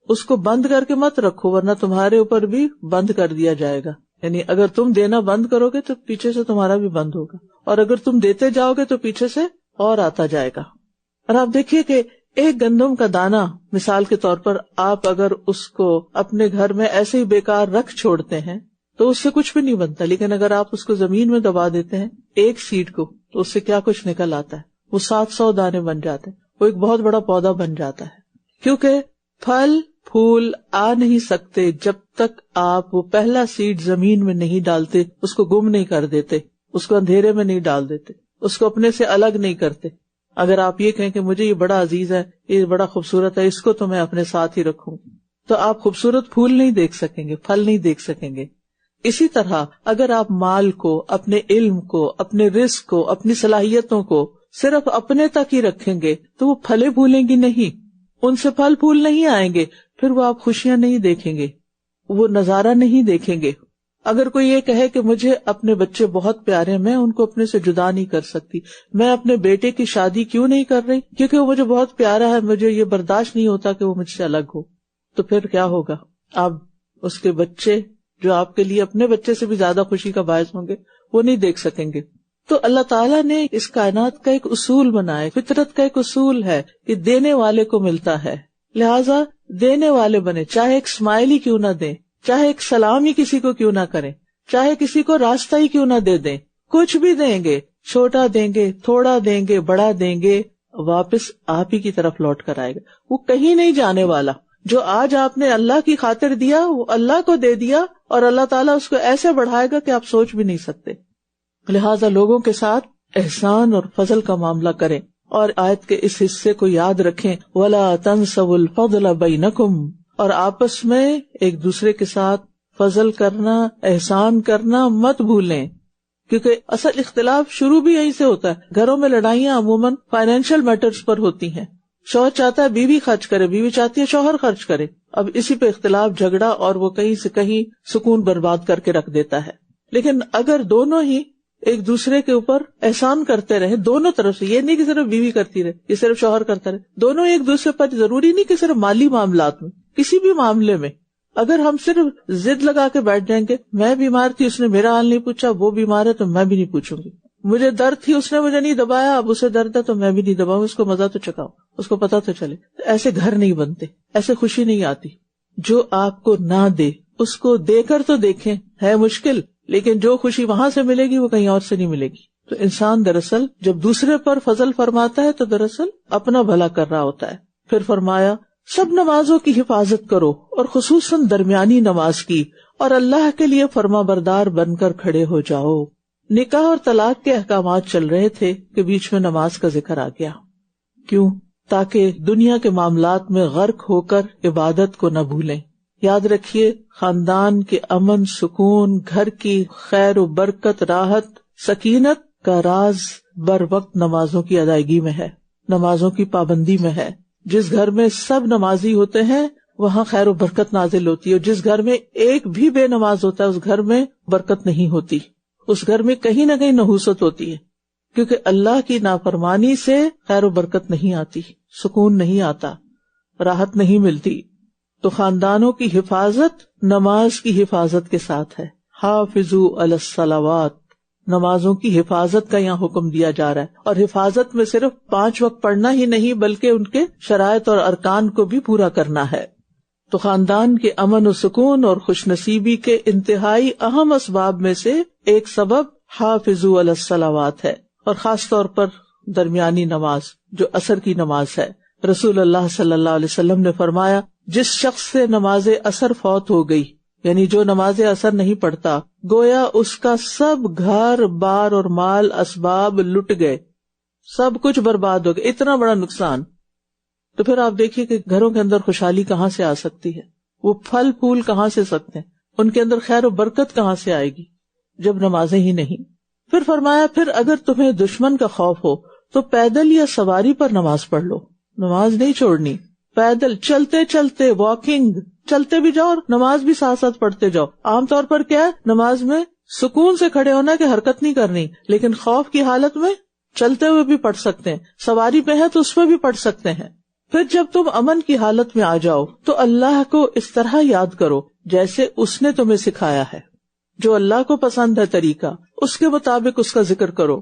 اس کو بند کر کے مت رکھو ورنہ تمہارے اوپر بھی بند کر دیا جائے گا، یعنی اگر تم دینا بند کرو گے تو پیچھے سے تمہارا بھی بند ہوگا، اور اگر تم دیتے جاؤ گے تو پیچھے سے اور آتا جائے گا۔ اور آپ دیکھیے کہ ایک گندم کا دانہ مثال کے طور پر آپ اگر اس کو اپنے گھر میں ایسے ہی بیکار رکھ چھوڑتے ہیں تو اس سے کچھ بھی نہیں بنتا، لیکن اگر آپ اس کو زمین میں دبا دیتے ہیں ایک سیڈ کو تو اس سے کیا کچھ نکل آتا ہے، وہ 700 دانے بن جاتے ہیں، وہ ایک بہت بڑا پودا بن جاتا ہے۔ کیونکہ پھل پھول آ نہیں سکتے جب تک آپ وہ پہلا سیڈ زمین میں نہیں ڈالتے، اس کو گم نہیں کر دیتے، اس کو اندھیرے میں نہیں ڈال دیتے، اس کو اپنے سے الگ نہیں کرتے۔ اگر آپ یہ کہیں کہ مجھے یہ بڑا عزیز ہے، یہ بڑا خوبصورت ہے، اس کو تو میں اپنے ساتھ ہی رکھوں، تو آپ خوبصورت پھول نہیں دیکھ سکیں گے، پھل نہیں دیکھ سکیں گے۔ اسی طرح اگر آپ مال کو، اپنے علم کو، اپنے رزق کو، اپنی صلاحیتوں کو صرف اپنے تک ہی رکھیں گے تو وہ پھلے پھولیں گی نہیں، ان سے پھل پھول نہیں آئیں گے، پھر وہ آپ خوشیاں نہیں دیکھیں گے، وہ نظارہ نہیں دیکھیں گے۔ اگر کوئی یہ کہے کہ مجھے اپنے بچے بہت پیارے ہیں، میں ان کو اپنے سے جدا نہیں کر سکتی، میں اپنے بیٹے کی شادی کیوں نہیں کر رہی، کیونکہ وہ مجھے بہت پیارا ہے، مجھے یہ برداشت نہیں ہوتا کہ وہ مجھ سے الگ ہو، تو پھر کیا ہوگا؟ آپ اس کے بچے جو آپ کے لیے اپنے بچے سے بھی زیادہ خوشی کا باعث ہوں گے وہ نہیں دیکھ سکیں گے۔ تو اللہ تعالیٰ نے اس کائنات کا ایک اصول بنایا، فطرت کا ایک اصول ہے کہ دینے والے کو ملتا ہے، لہٰذا دینے والے بنے، چاہے ایک اسمائل ہی کیوں نہ دیں، چاہے ایک سلام ہی کسی کو کیوں نہ کریں، چاہے کسی کو راستہ ہی کیوں نہ دے دیں، کچھ بھی دیں گے، چھوٹا دیں گے، تھوڑا دیں گے، بڑا دیں گے، واپس آپ ہی کی طرف لوٹ کر آئے گا، وہ کہیں نہیں جانے والا۔ جو آج آپ نے اللہ کی خاطر دیا وہ اللہ کو دے دیا، اور اللہ تعالیٰ اس کو ایسے بڑھائے گا کہ آپ سوچ بھی نہیں سکتے۔ لہٰذا لوگوں کے ساتھ احسان اور فضل کا معاملہ کریں، اور آیت کے اس حصے کو یاد رکھیں، وَلَا تَنْسَوُا الْفَضْلَ بَيْنَكُمْ، اور آپس میں ایک دوسرے کے ساتھ فضل کرنا، احسان کرنا مت بھولیں، کیونکہ اصل اختلاف شروع بھی یہیں سے ہوتا ہے۔ گھروں میں لڑائیاں عموماً فائنینشیل میٹرز پر ہوتی ہیں، شوہر چاہتا ہے بیوی خرچ کرے، بیوی چاہتی ہے شوہر خرچ کرے. اب اسی پہ اختلاف، جھگڑا، اور وہ کہیں سے کہیں سکون برباد کر کے رکھ دیتا ہے. لیکن اگر دونوں ہی ایک دوسرے کے اوپر احسان کرتے رہے دونوں طرف سے، یہ نہیں کہ صرف بیوی کرتی رہے یہ صرف شوہر کرتا رہے، دونوں ایک دوسرے پر، ضروری نہیں کہ صرف مالی معاملات میں، کسی بھی معاملے میں اگر ہم صرف ضد لگا کے بیٹھ جائیں گے، میں بیمار تھی اس نے میرا حال نہیں پوچھا، وہ بیمار ہے تو میں بھی نہیں پوچھوں گی، مجھے درد تھی اس نے مجھے نہیں دبایا، اب اسے درد ہے تو میں بھی نہیں دباؤں، اس کو مزہ تو چکھاؤ، اس کو پتا تو چلے. ایسے گھر نہیں بنتے، ایسے خوشی نہیں آتی. جو آپ کو نہ دے اس کو دے کر تو دیکھیں، ہے مشکل، لیکن جو خوشی وہاں سے ملے گی وہ کہیں اور سے نہیں ملے گی. تو انسان دراصل جب دوسرے پر فضل فرماتا ہے تو دراصل اپنا بھلا کر رہا ہوتا ہے. پھر فرمایا سب نمازوں کی حفاظت کرو اور خصوصاً درمیانی نماز کی، اور اللہ کے لیے فرما بردار بن کر کھڑے ہو جاؤ. نکاح اور طلاق کے احکامات چل رہے تھے کہ بیچ میں نماز کا ذکر آ گیا. کیوں؟ تاکہ دنیا کے معاملات میں غرق ہو کر عبادت کو نہ بھولیں. یاد رکھیے، خاندان کے امن، سکون، گھر کی خیر و برکت، راحت، سکینت کا راز بر وقت نمازوں کی ادائیگی میں ہے، نمازوں کی پابندی میں ہے. جس گھر میں سب نمازی ہوتے ہیں وہاں خیر و برکت نازل ہوتی ہے، اور جس گھر میں ایک بھی بے نماز ہوتا ہے اس گھر میں برکت نہیں ہوتی، اس گھر میں کہیں نہ کہیں نحوست ہوتی ہے، کیونکہ اللہ کی نافرمانی سے خیر و برکت نہیں آتی، سکون نہیں آتا، راحت نہیں ملتی. تو خاندانوں کی حفاظت نماز کی حفاظت کے ساتھ ہے. حافظوا علی الصلوات، نمازوں کی حفاظت کا یہاں حکم دیا جا رہا ہے. اور حفاظت میں صرف 5 وقت پڑھنا ہی نہیں بلکہ ان کے شرائط اور ارکان کو بھی پورا کرنا ہے. تو خاندان کے امن و سکون اور خوش نصیبی کے انتہائی اہم اسباب میں سے ایک سبب حافظوا علی الصلوات ہے، اور خاص طور پر درمیانی نماز جو عصر کی نماز ہے. رسول اللہ صلی اللہ علیہ وسلم نے فرمایا جس شخص سے نماز عصر فوت ہو گئی، یعنی جو نماز عصر نہیں پڑھتا، گویا اس کا سب گھر بار اور مال اسباب لٹ گئے، سب کچھ برباد ہو گیا، اتنا بڑا نقصان. تو پھر آپ دیکھیے کہ گھروں کے اندر خوشحالی کہاں سے آ سکتی ہے، وہ پھل پھول کہاں سے سکتے ہیں، ان کے اندر خیر و برکت کہاں سے آئے گی جب نمازیں ہی نہیں. پھر فرمایا پھر اگر تمہیں دشمن کا خوف ہو تو پیدل یا سواری پر نماز پڑھ لو. نماز نہیں چھوڑنی، پیدل چلتے چلتے، واکنگ، چلتے بھی جاؤ اور نماز بھی ساتھ ساتھ پڑھتے جاؤ. عام طور پر کیا ہے نماز میں سکون سے کھڑے ہونا کہ حرکت نہیں کرنی، لیکن خوف کی حالت میں چلتے ہوئے بھی پڑھ سکتے ہیں، سواری پہ ہے تو اس پہ بھی پڑھ سکتے ہیں. پھر جب تم امن کی حالت میں آ جاؤ تو اللہ کو اس طرح یاد کرو جیسے اس نے تمہیں سکھایا ہے، جو اللہ کو پسند ہے طریقہ اس کے مطابق اس کا ذکر کرو.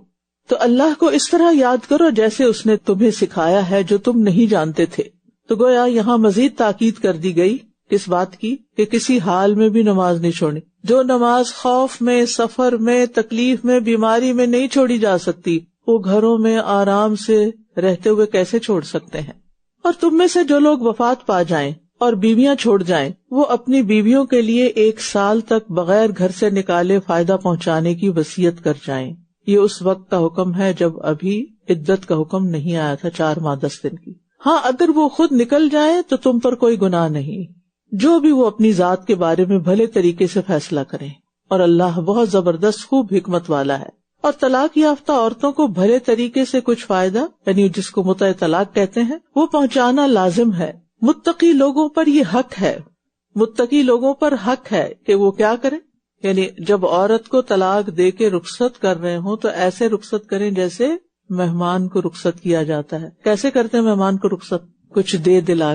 تو اللہ کو اس طرح یاد کرو جیسے اس نے تمہیں سکھایا ہے جو تم نہیں جانتے تھے. تو گویا یہاں مزید تاکید کر دی گئی اس بات کی کہ کسی حال میں بھی نماز نہیں چھوڑنی. جو نماز خوف میں، سفر میں، تکلیف میں، بیماری میں نہیں چھوڑی جا سکتی وہ گھروں میں آرام سے رہتے ہوئے کیسے چھوڑ سکتے ہیں. اور تم میں سے جو لوگ وفات پا جائیں اور بیویاں چھوڑ جائیں وہ اپنی بیویوں کے لیے 1 سال تک بغیر گھر سے نکالے فائدہ پہنچانے کی وصیت کر جائیں. یہ اس وقت کا حکم ہے جب ابھی عدت کا حکم نہیں آیا تھا 4 ماہ 10 دن کی. ہاں اگر وہ خود نکل جائیں تو تم پر کوئی گناہ نہیں، جو بھی وہ اپنی ذات کے بارے میں بھلے طریقے سے فیصلہ کریں، اور اللہ بہت زبردست خوب حکمت والا ہے. اور طلاق یافتہ عورتوں کو بھلے طریقے سے کچھ فائدہ، یعنی جس کو متع طلاق کہتے ہیں، وہ پہنچانا لازم ہے. متقی لوگوں پر یہ حق ہے، متقی لوگوں پر حق ہے کہ وہ کیا کریں، یعنی جب عورت کو طلاق دے کے رخصت کر رہے ہوں تو ایسے رخصت کریں جیسے مہمان کو رخصت کیا جاتا ہے. کیسے کرتے ہیں مہمان کو رخصت؟ کچھ دے دلا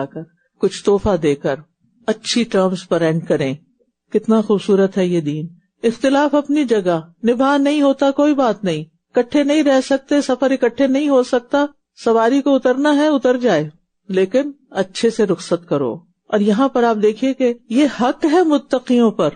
کر، کچھ تحفہ دے کر، اچھی ٹرمز پر اینڈ کریں. کتنا خوبصورت ہے یہ دین. اختلاف اپنی جگہ، نبھا نہیں ہوتا کوئی بات نہیں، اکٹھے نہیں رہ سکتے، سفر اکٹھے نہیں ہو سکتا، سواری کو اترنا ہے اتر جائے، لیکن اچھے سے رخصت کرو. اور یہاں پر آپ دیکھیے کہ یہ حق ہے متقیوں پر.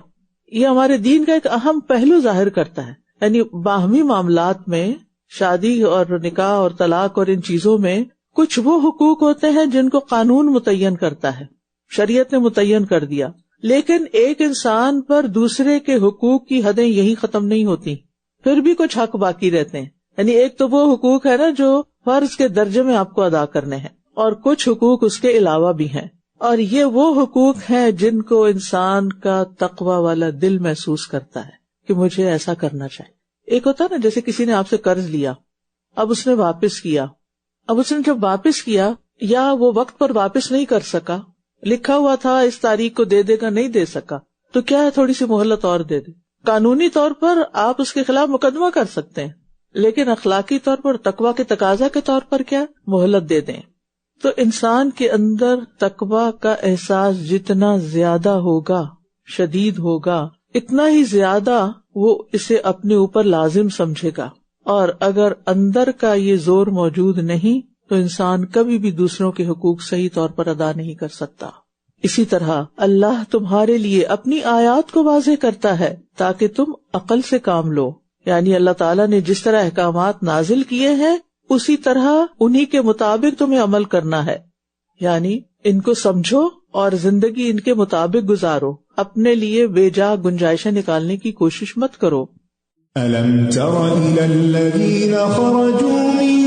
یہ ہمارے دین کا ایک اہم پہلو ظاہر کرتا ہے. یعنی باہمی معاملات میں، شادی اور نکاح اور طلاق اور ان چیزوں میں کچھ وہ حقوق ہوتے ہیں جن کو قانون متعین کرتا ہے، شریعت نے متعین کر دیا، لیکن ایک انسان پر دوسرے کے حقوق کی حدیں یہی ختم نہیں ہوتی، پھر بھی کچھ حق باقی رہتے ہیں. یعنی ایک تو وہ حقوق ہے نا جو فرض کے درجے میں آپ کو ادا کرنے ہیں، اور کچھ حقوق اس کے علاوہ بھی ہیں. اور یہ وہ حقوق ہیں جن کو انسان کا تقوی والا دل محسوس کرتا ہے کہ مجھے ایسا کرنا چاہیے. ایک ہوتا ہے نا جیسے کسی نے آپ سے قرض لیا، اب اس نے واپس کیا، اب اس نے جب واپس کیا یا وہ وقت پر واپس نہیں کر سکا، لکھا ہوا تھا اس تاریخ کو دے دے گا، نہیں دے سکا، تو کیا ہے تھوڑی سی مہلت اور دے دے. قانونی طور پر آپ اس کے خلاف مقدمہ کر سکتے ہیں، لیکن اخلاقی طور پر تقویٰ کے تقاضا کے طور پر کیا مہلت دے دیں. تو انسان کے اندر تقویٰ کا احساس جتنا زیادہ ہوگا، شدید ہوگا، اتنا ہی زیادہ وہ اسے اپنے اوپر لازم سمجھے گا. اور اگر اندر کا یہ زور موجود نہیں تو انسان کبھی بھی دوسروں کے حقوق صحیح طور پر ادا نہیں کر سکتا. اسی طرح اللہ تمہارے لیے اپنی آیات کو واضح کرتا ہے تاکہ تم عقل سے کام لو. یعنی اللہ تعالیٰ نے جس طرح احکامات نازل کیے ہیں اسی طرح انہی کے مطابق تمہیں عمل کرنا ہے. یعنی ان کو سمجھو اور زندگی ان کے مطابق گزارو، اپنے لیے بے جا گنجائشیں نکالنے کی کوشش مت کرو.
أَلَمْ تَرَ إِلَى الَّذِينَ خَرَجُوا مِن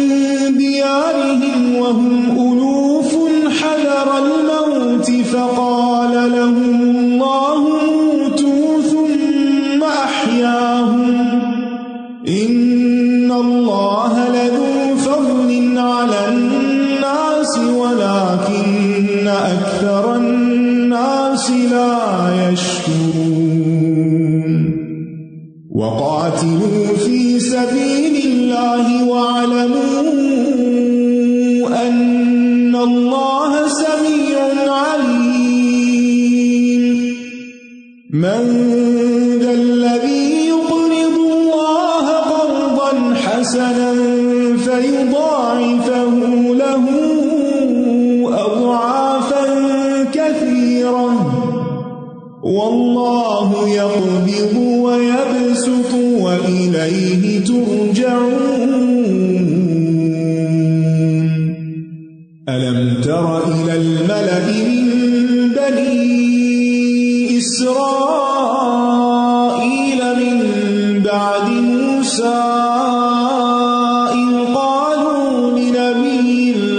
دِيَارِهِمْ وَهُمْ أُلُوفٌ حَذَرَ الْمَوْتِ فَقَالَ لَهُمُ اللَّهُ مُوتُوا ثُمَّ أَحْيَاهُمْ إِنَّ اللَّهَ لَذُو فَضْلٍ عَلَى النَّاسِ وَلَكِنَّ أَكْثَرَ النَّاسِ لَا يَشْكُرُونَ. وَقَاتِلُوا فِي سَبِيلِ اللَّهِ وَاعْلَمُوا أَنَّ اللَّهَ سَمِيعٌ عَلِيمٌ. مَنْ ذَا الَّذِي يُقْرِضُ اللَّهَ قَرْضًا حَسَنًا فَيُضَاعِفَهُ لَهُ أَضْعَافًا كَثِيرَةً وَاللَّهُ يَقْبِضُ وَيَبْسُطُ وَإِلَيْهِ تُرْجَعُونَ. أَلَمْ تَرَ إِلَى الْمَلَإِ مِنْ بَنِي إِسْرَائِيلَ مِنْ بَعْدِ مُوسَى إِذْ قَالُوا لِنَبِيٍّ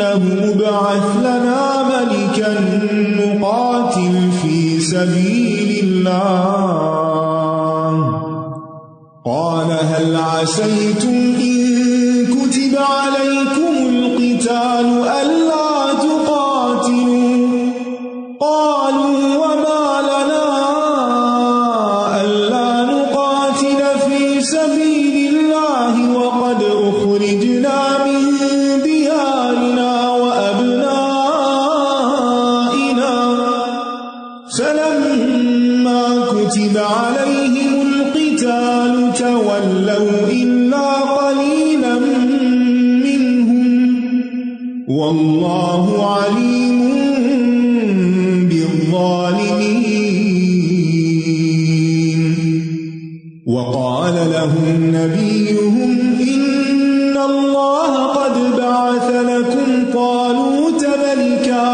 لَهُ ابْعَثْ لَنَا مَلِكًا نُقَاتِلْ فِي سَبِيلِ اللَّهِ قَالَ هَلْ عَسَيْتُمْ إِن كُتِبَ عَلَيْكُمُ الْقِتَالُ أَلَّا تُقَاتِلُوا قَالُوا وَمَا لَنَا أَلَّا نُقَاتِلَ فِي سَبِيلِ اللَّهِ وَقَدْ أُخْرِجْنَا مِن دِيَارِنَا وَأَبْنَائِنَا فَلَمَّا كُتِبَ عَلَيْهِمُ الْقِتَالُ تَوَلَّوْا إِلَّا قَلِيلًا مِّنْهُمْ وَاللَّهُ عَلِيمٌ بِالظَّالِمِينَ. وَقَالَ لَهُمْ نَبِيُّهُمْ إِنَّ اللَّهَ قَدْ بَعَثَ لَكُمْ طَالُوتَ مَلِكًا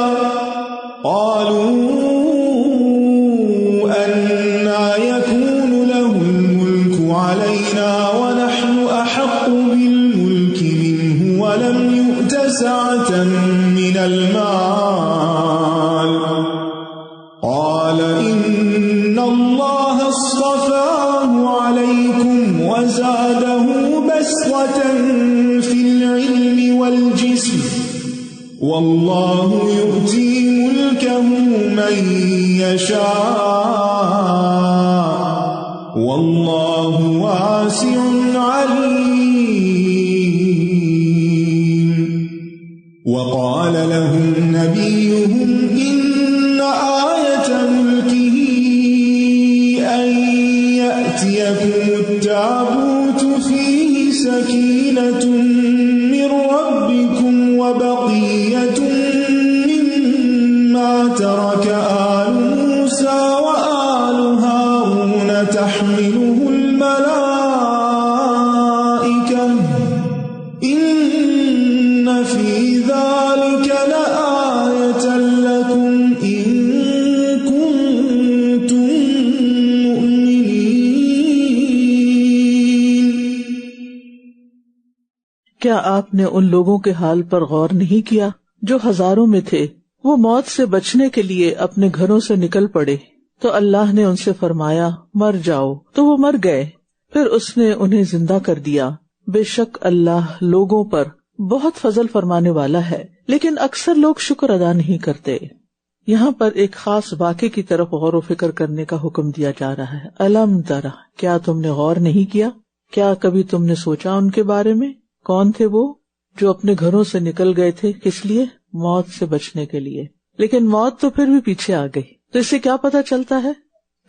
قَالُوا أَنَّىٰ يَكُونُ لَهُ الْمُلْكُ عَلَيْنَا وَنَحْنُ أَحَقُّ بِالْمُلْكِ مِنْهُ وَلَمْ يُؤْتَ سَعَةً مِنَ الْمَالِ قَالَ إِنَّ اللَّهَ اصْطَفَاهُ عَلَيْكُمْ وَزَادَهُ بَسْطَةً فِي الْعِلْمِ وَالْجِسْمِ وَاللَّهُ يُؤْتِي مُلْكَهُ مَن يَشَاءُ وَاللَّهُ وَاسِعٌ عَلِيمٌ. وَقَالَ لَهُمْ نَبِيُّهُمْ إِنَّ آيَةَ مُلْكِهِ أَن يَأْتِيَكُمُ التَّابُوتُ فِيهِ سَكِينَةٌ مِّن رَّبِّكُمْ وَبَقِيَّةٌ مِّمَّا تَرَكَ آلُ مُوسَىٰ وَآلُ هَارُونَ تَحْمِلُهُ الْمَلَائِكَةُ إِنَّ فِي ذَلِكَ لَآيَةً لَكُمْ إِن كُنتُم مُّؤْمِنِينَ.
کیا آپ نے ان لوگوں کے حال پر غور نہیں کیا جو ہزاروں میں تھے؟ وہ موت سے بچنے کے لیے اپنے گھروں سے نکل پڑے تو اللہ نے ان سے فرمایا مر جاؤ، تو وہ مر گئے. پھر اس نے انہیں زندہ کر دیا. بے شک اللہ لوگوں پر بہت فضل فرمانے والا ہے، لیکن اکثر لوگ شکر ادا نہیں کرتے۔ یہاں پر ایک خاص واقعے کی طرف غور و فکر کرنے کا حکم دیا جا رہا ہے۔ الم ترى، کیا تم نے غور نہیں کیا؟ کیا کبھی تم نے سوچا ان کے بارے میں؟ کون تھے وہ جو اپنے گھروں سے نکل گئے تھے؟ کس لیے؟ موت سے بچنے کے لیے، لیکن موت تو پھر بھی پیچھے آ گئی۔ تو اس سے کیا پتہ چلتا ہے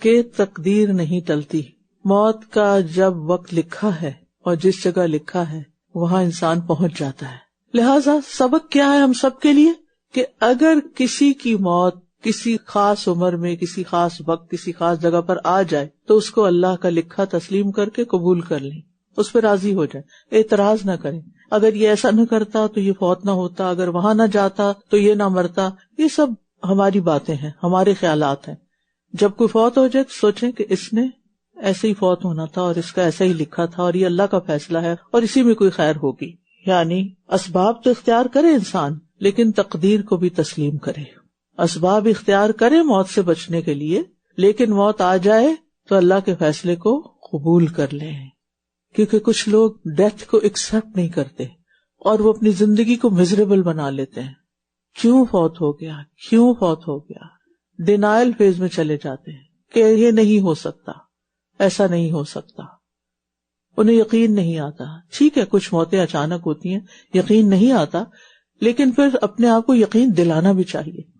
کہ تقدیر نہیں ٹلتی۔ موت کا جب وقت لکھا ہے اور جس جگہ لکھا ہے وہاں انسان پہنچ جاتا ہے۔ لہٰذا سبق کیا ہے ہم سب کے لیے کہ اگر کسی کی موت کسی خاص عمر میں، کسی خاص وقت، کسی خاص جگہ پر آ جائے تو اس کو اللہ کا لکھا تسلیم کر کے قبول کر لیں، اس پہ راضی ہو جائے، اعتراض نہ کریں۔ اگر یہ ایسا نہ کرتا تو یہ فوت نہ ہوتا، اگر وہاں نہ جاتا تو یہ نہ مرتا، یہ سب ہماری باتیں ہیں، ہمارے خیالات ہیں۔ جب کوئی فوت ہو جائے تو سوچیں کہ اس نے ایسے ہی فوت ہونا تھا اور اس کا ایسا ہی لکھا تھا اور یہ اللہ کا فیصلہ ہے اور اسی میں کوئی خیر ہوگی۔ یعنی اسباب تو اختیار کرے انسان، لیکن تقدیر کو بھی تسلیم کرے۔ اسباب اختیار کرے موت سے بچنے کے لیے، لیکن موت آ جائے تو اللہ کے فیصلے کو قبول کر لیں، کیونکہ کچھ لوگ ڈیتھ کو ایکسپٹ نہیں کرتے اور وہ اپنی زندگی کو میزریبل بنا لیتے ہیں۔ کیوں فوت ہو گیا، کیوں فوت ہو گیا، ڈینائل فیز میں چلے جاتے ہیں کہ یہ نہیں ہو سکتا، ایسا نہیں ہو سکتا، انہیں یقین نہیں آتا۔ ٹھیک ہے، کچھ موتیں اچانک ہوتی ہیں، یقین نہیں آتا، لیکن پھر اپنے آپ کو یقین دلانا بھی چاہیے۔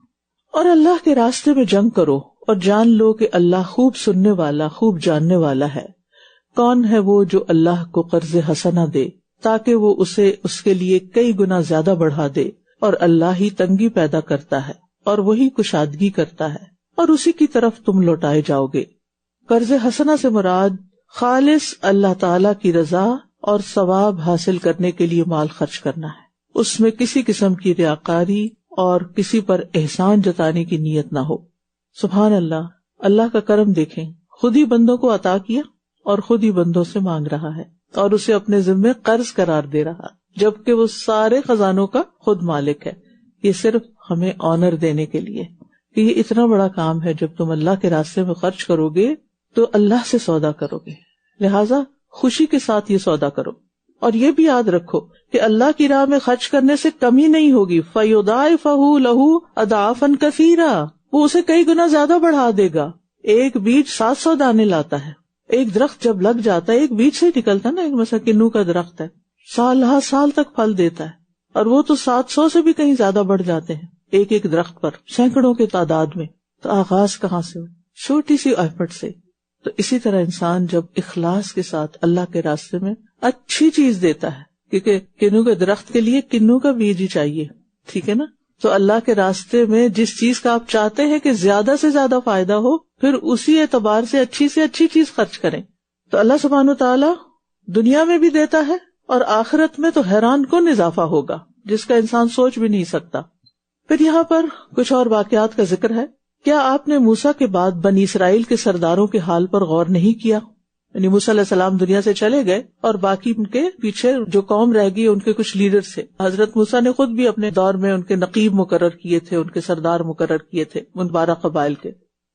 اور اللہ کے راستے میں جنگ کرو اور جان لو کہ اللہ خوب سننے والا، خوب جاننے والا ہے۔ کون ہے وہ جو اللہ کو قرض حسنہ دے تاکہ وہ اسے اس کے لیے کئی گنا زیادہ بڑھا دے؟ اور اللہ ہی تنگی پیدا کرتا ہے اور وہی کشادگی کرتا ہے، اور اسی کی طرف تم لوٹائے جاؤ گے۔ قرض حسنہ سے مراد خالص اللہ تعالی کی رضا اور ثواب حاصل کرنے کے لیے مال خرچ کرنا ہے، اس میں کسی قسم کی ریاکاری اور کسی پر احسان جتانے کی نیت نہ ہو۔ سبحان اللہ، اللہ کا کرم دیکھیں، خود ہی بندوں کو عطا کیا اور خود ہی بندوں سے مانگ رہا ہے اور اسے اپنے ذمے قرض قرار دے رہا، جبکہ وہ سارے خزانوں کا خود مالک ہے۔ یہ صرف ہمیں آنر دینے کے لیے کہ یہ اتنا بڑا کام ہے۔ جب تم اللہ کے راستے میں خرچ کرو گے تو اللہ سے سودا کرو گے، لہٰذا خوشی کے ساتھ یہ سودا کرو۔ اور یہ بھی یاد رکھو کہ اللہ کی راہ میں خرچ کرنے سے کمی نہیں ہوگی، فَيُضَاعِفَهُ لَهُ أَضْعَافًا كَثِيرًا، وہ اسے کئی گنا زیادہ بڑھا دے گا۔ ایک بیج 700 دانے لاتا ہے۔ ایک درخت جب لگ جاتا ہے، ایک بیج سے نکلتا ہے نا، ایک مثلا کنو کا درخت ہے، سال ہر سال تک پھل دیتا ہے، اور وہ تو 700 سے بھی کہیں زیادہ بڑھ جاتے ہیں ایک ایک درخت پر، سینکڑوں کے تعداد میں۔ تو آغاز کہاں سے؟ چھوٹی سی ایفرٹ سے۔ تو اسی طرح انسان جب اخلاص کے ساتھ اللہ کے راستے میں اچھی چیز دیتا ہے، کیونکہ کنو کے درخت کے لیے کنو کا بیج ہی چاہیے، ٹھیک ہے نا؟ تو اللہ کے راستے میں جس چیز کا آپ چاہتے ہیں کہ زیادہ سے زیادہ فائدہ ہو، پھر اسی اعتبار سے اچھی چیز خرچ کریں، تو اللہ سبحانہ وتعالی دنیا میں بھی دیتا ہے اور آخرت میں تو حیران کن اضافہ ہوگا جس کا انسان سوچ بھی نہیں سکتا۔ پھر یہاں پر کچھ اور واقعات کا ذکر ہے۔ کیا آپ نے موسیٰ کے بعد بنی اسرائیل کے سرداروں کے حال پر غور نہیں کیا؟ یعنی موسیٰ علیہ السلام دنیا سے چلے گئے اور باقی ان کے پیچھے جو قوم رہ گئی ان کے کچھ لیڈر تھے۔ حضرت موسیٰ نے خود بھی اپنے دور میں ان کے نقیب مقرر کیے تھے، ان کے سردار مقرر کیے تھے ان 12 قبائل کے۔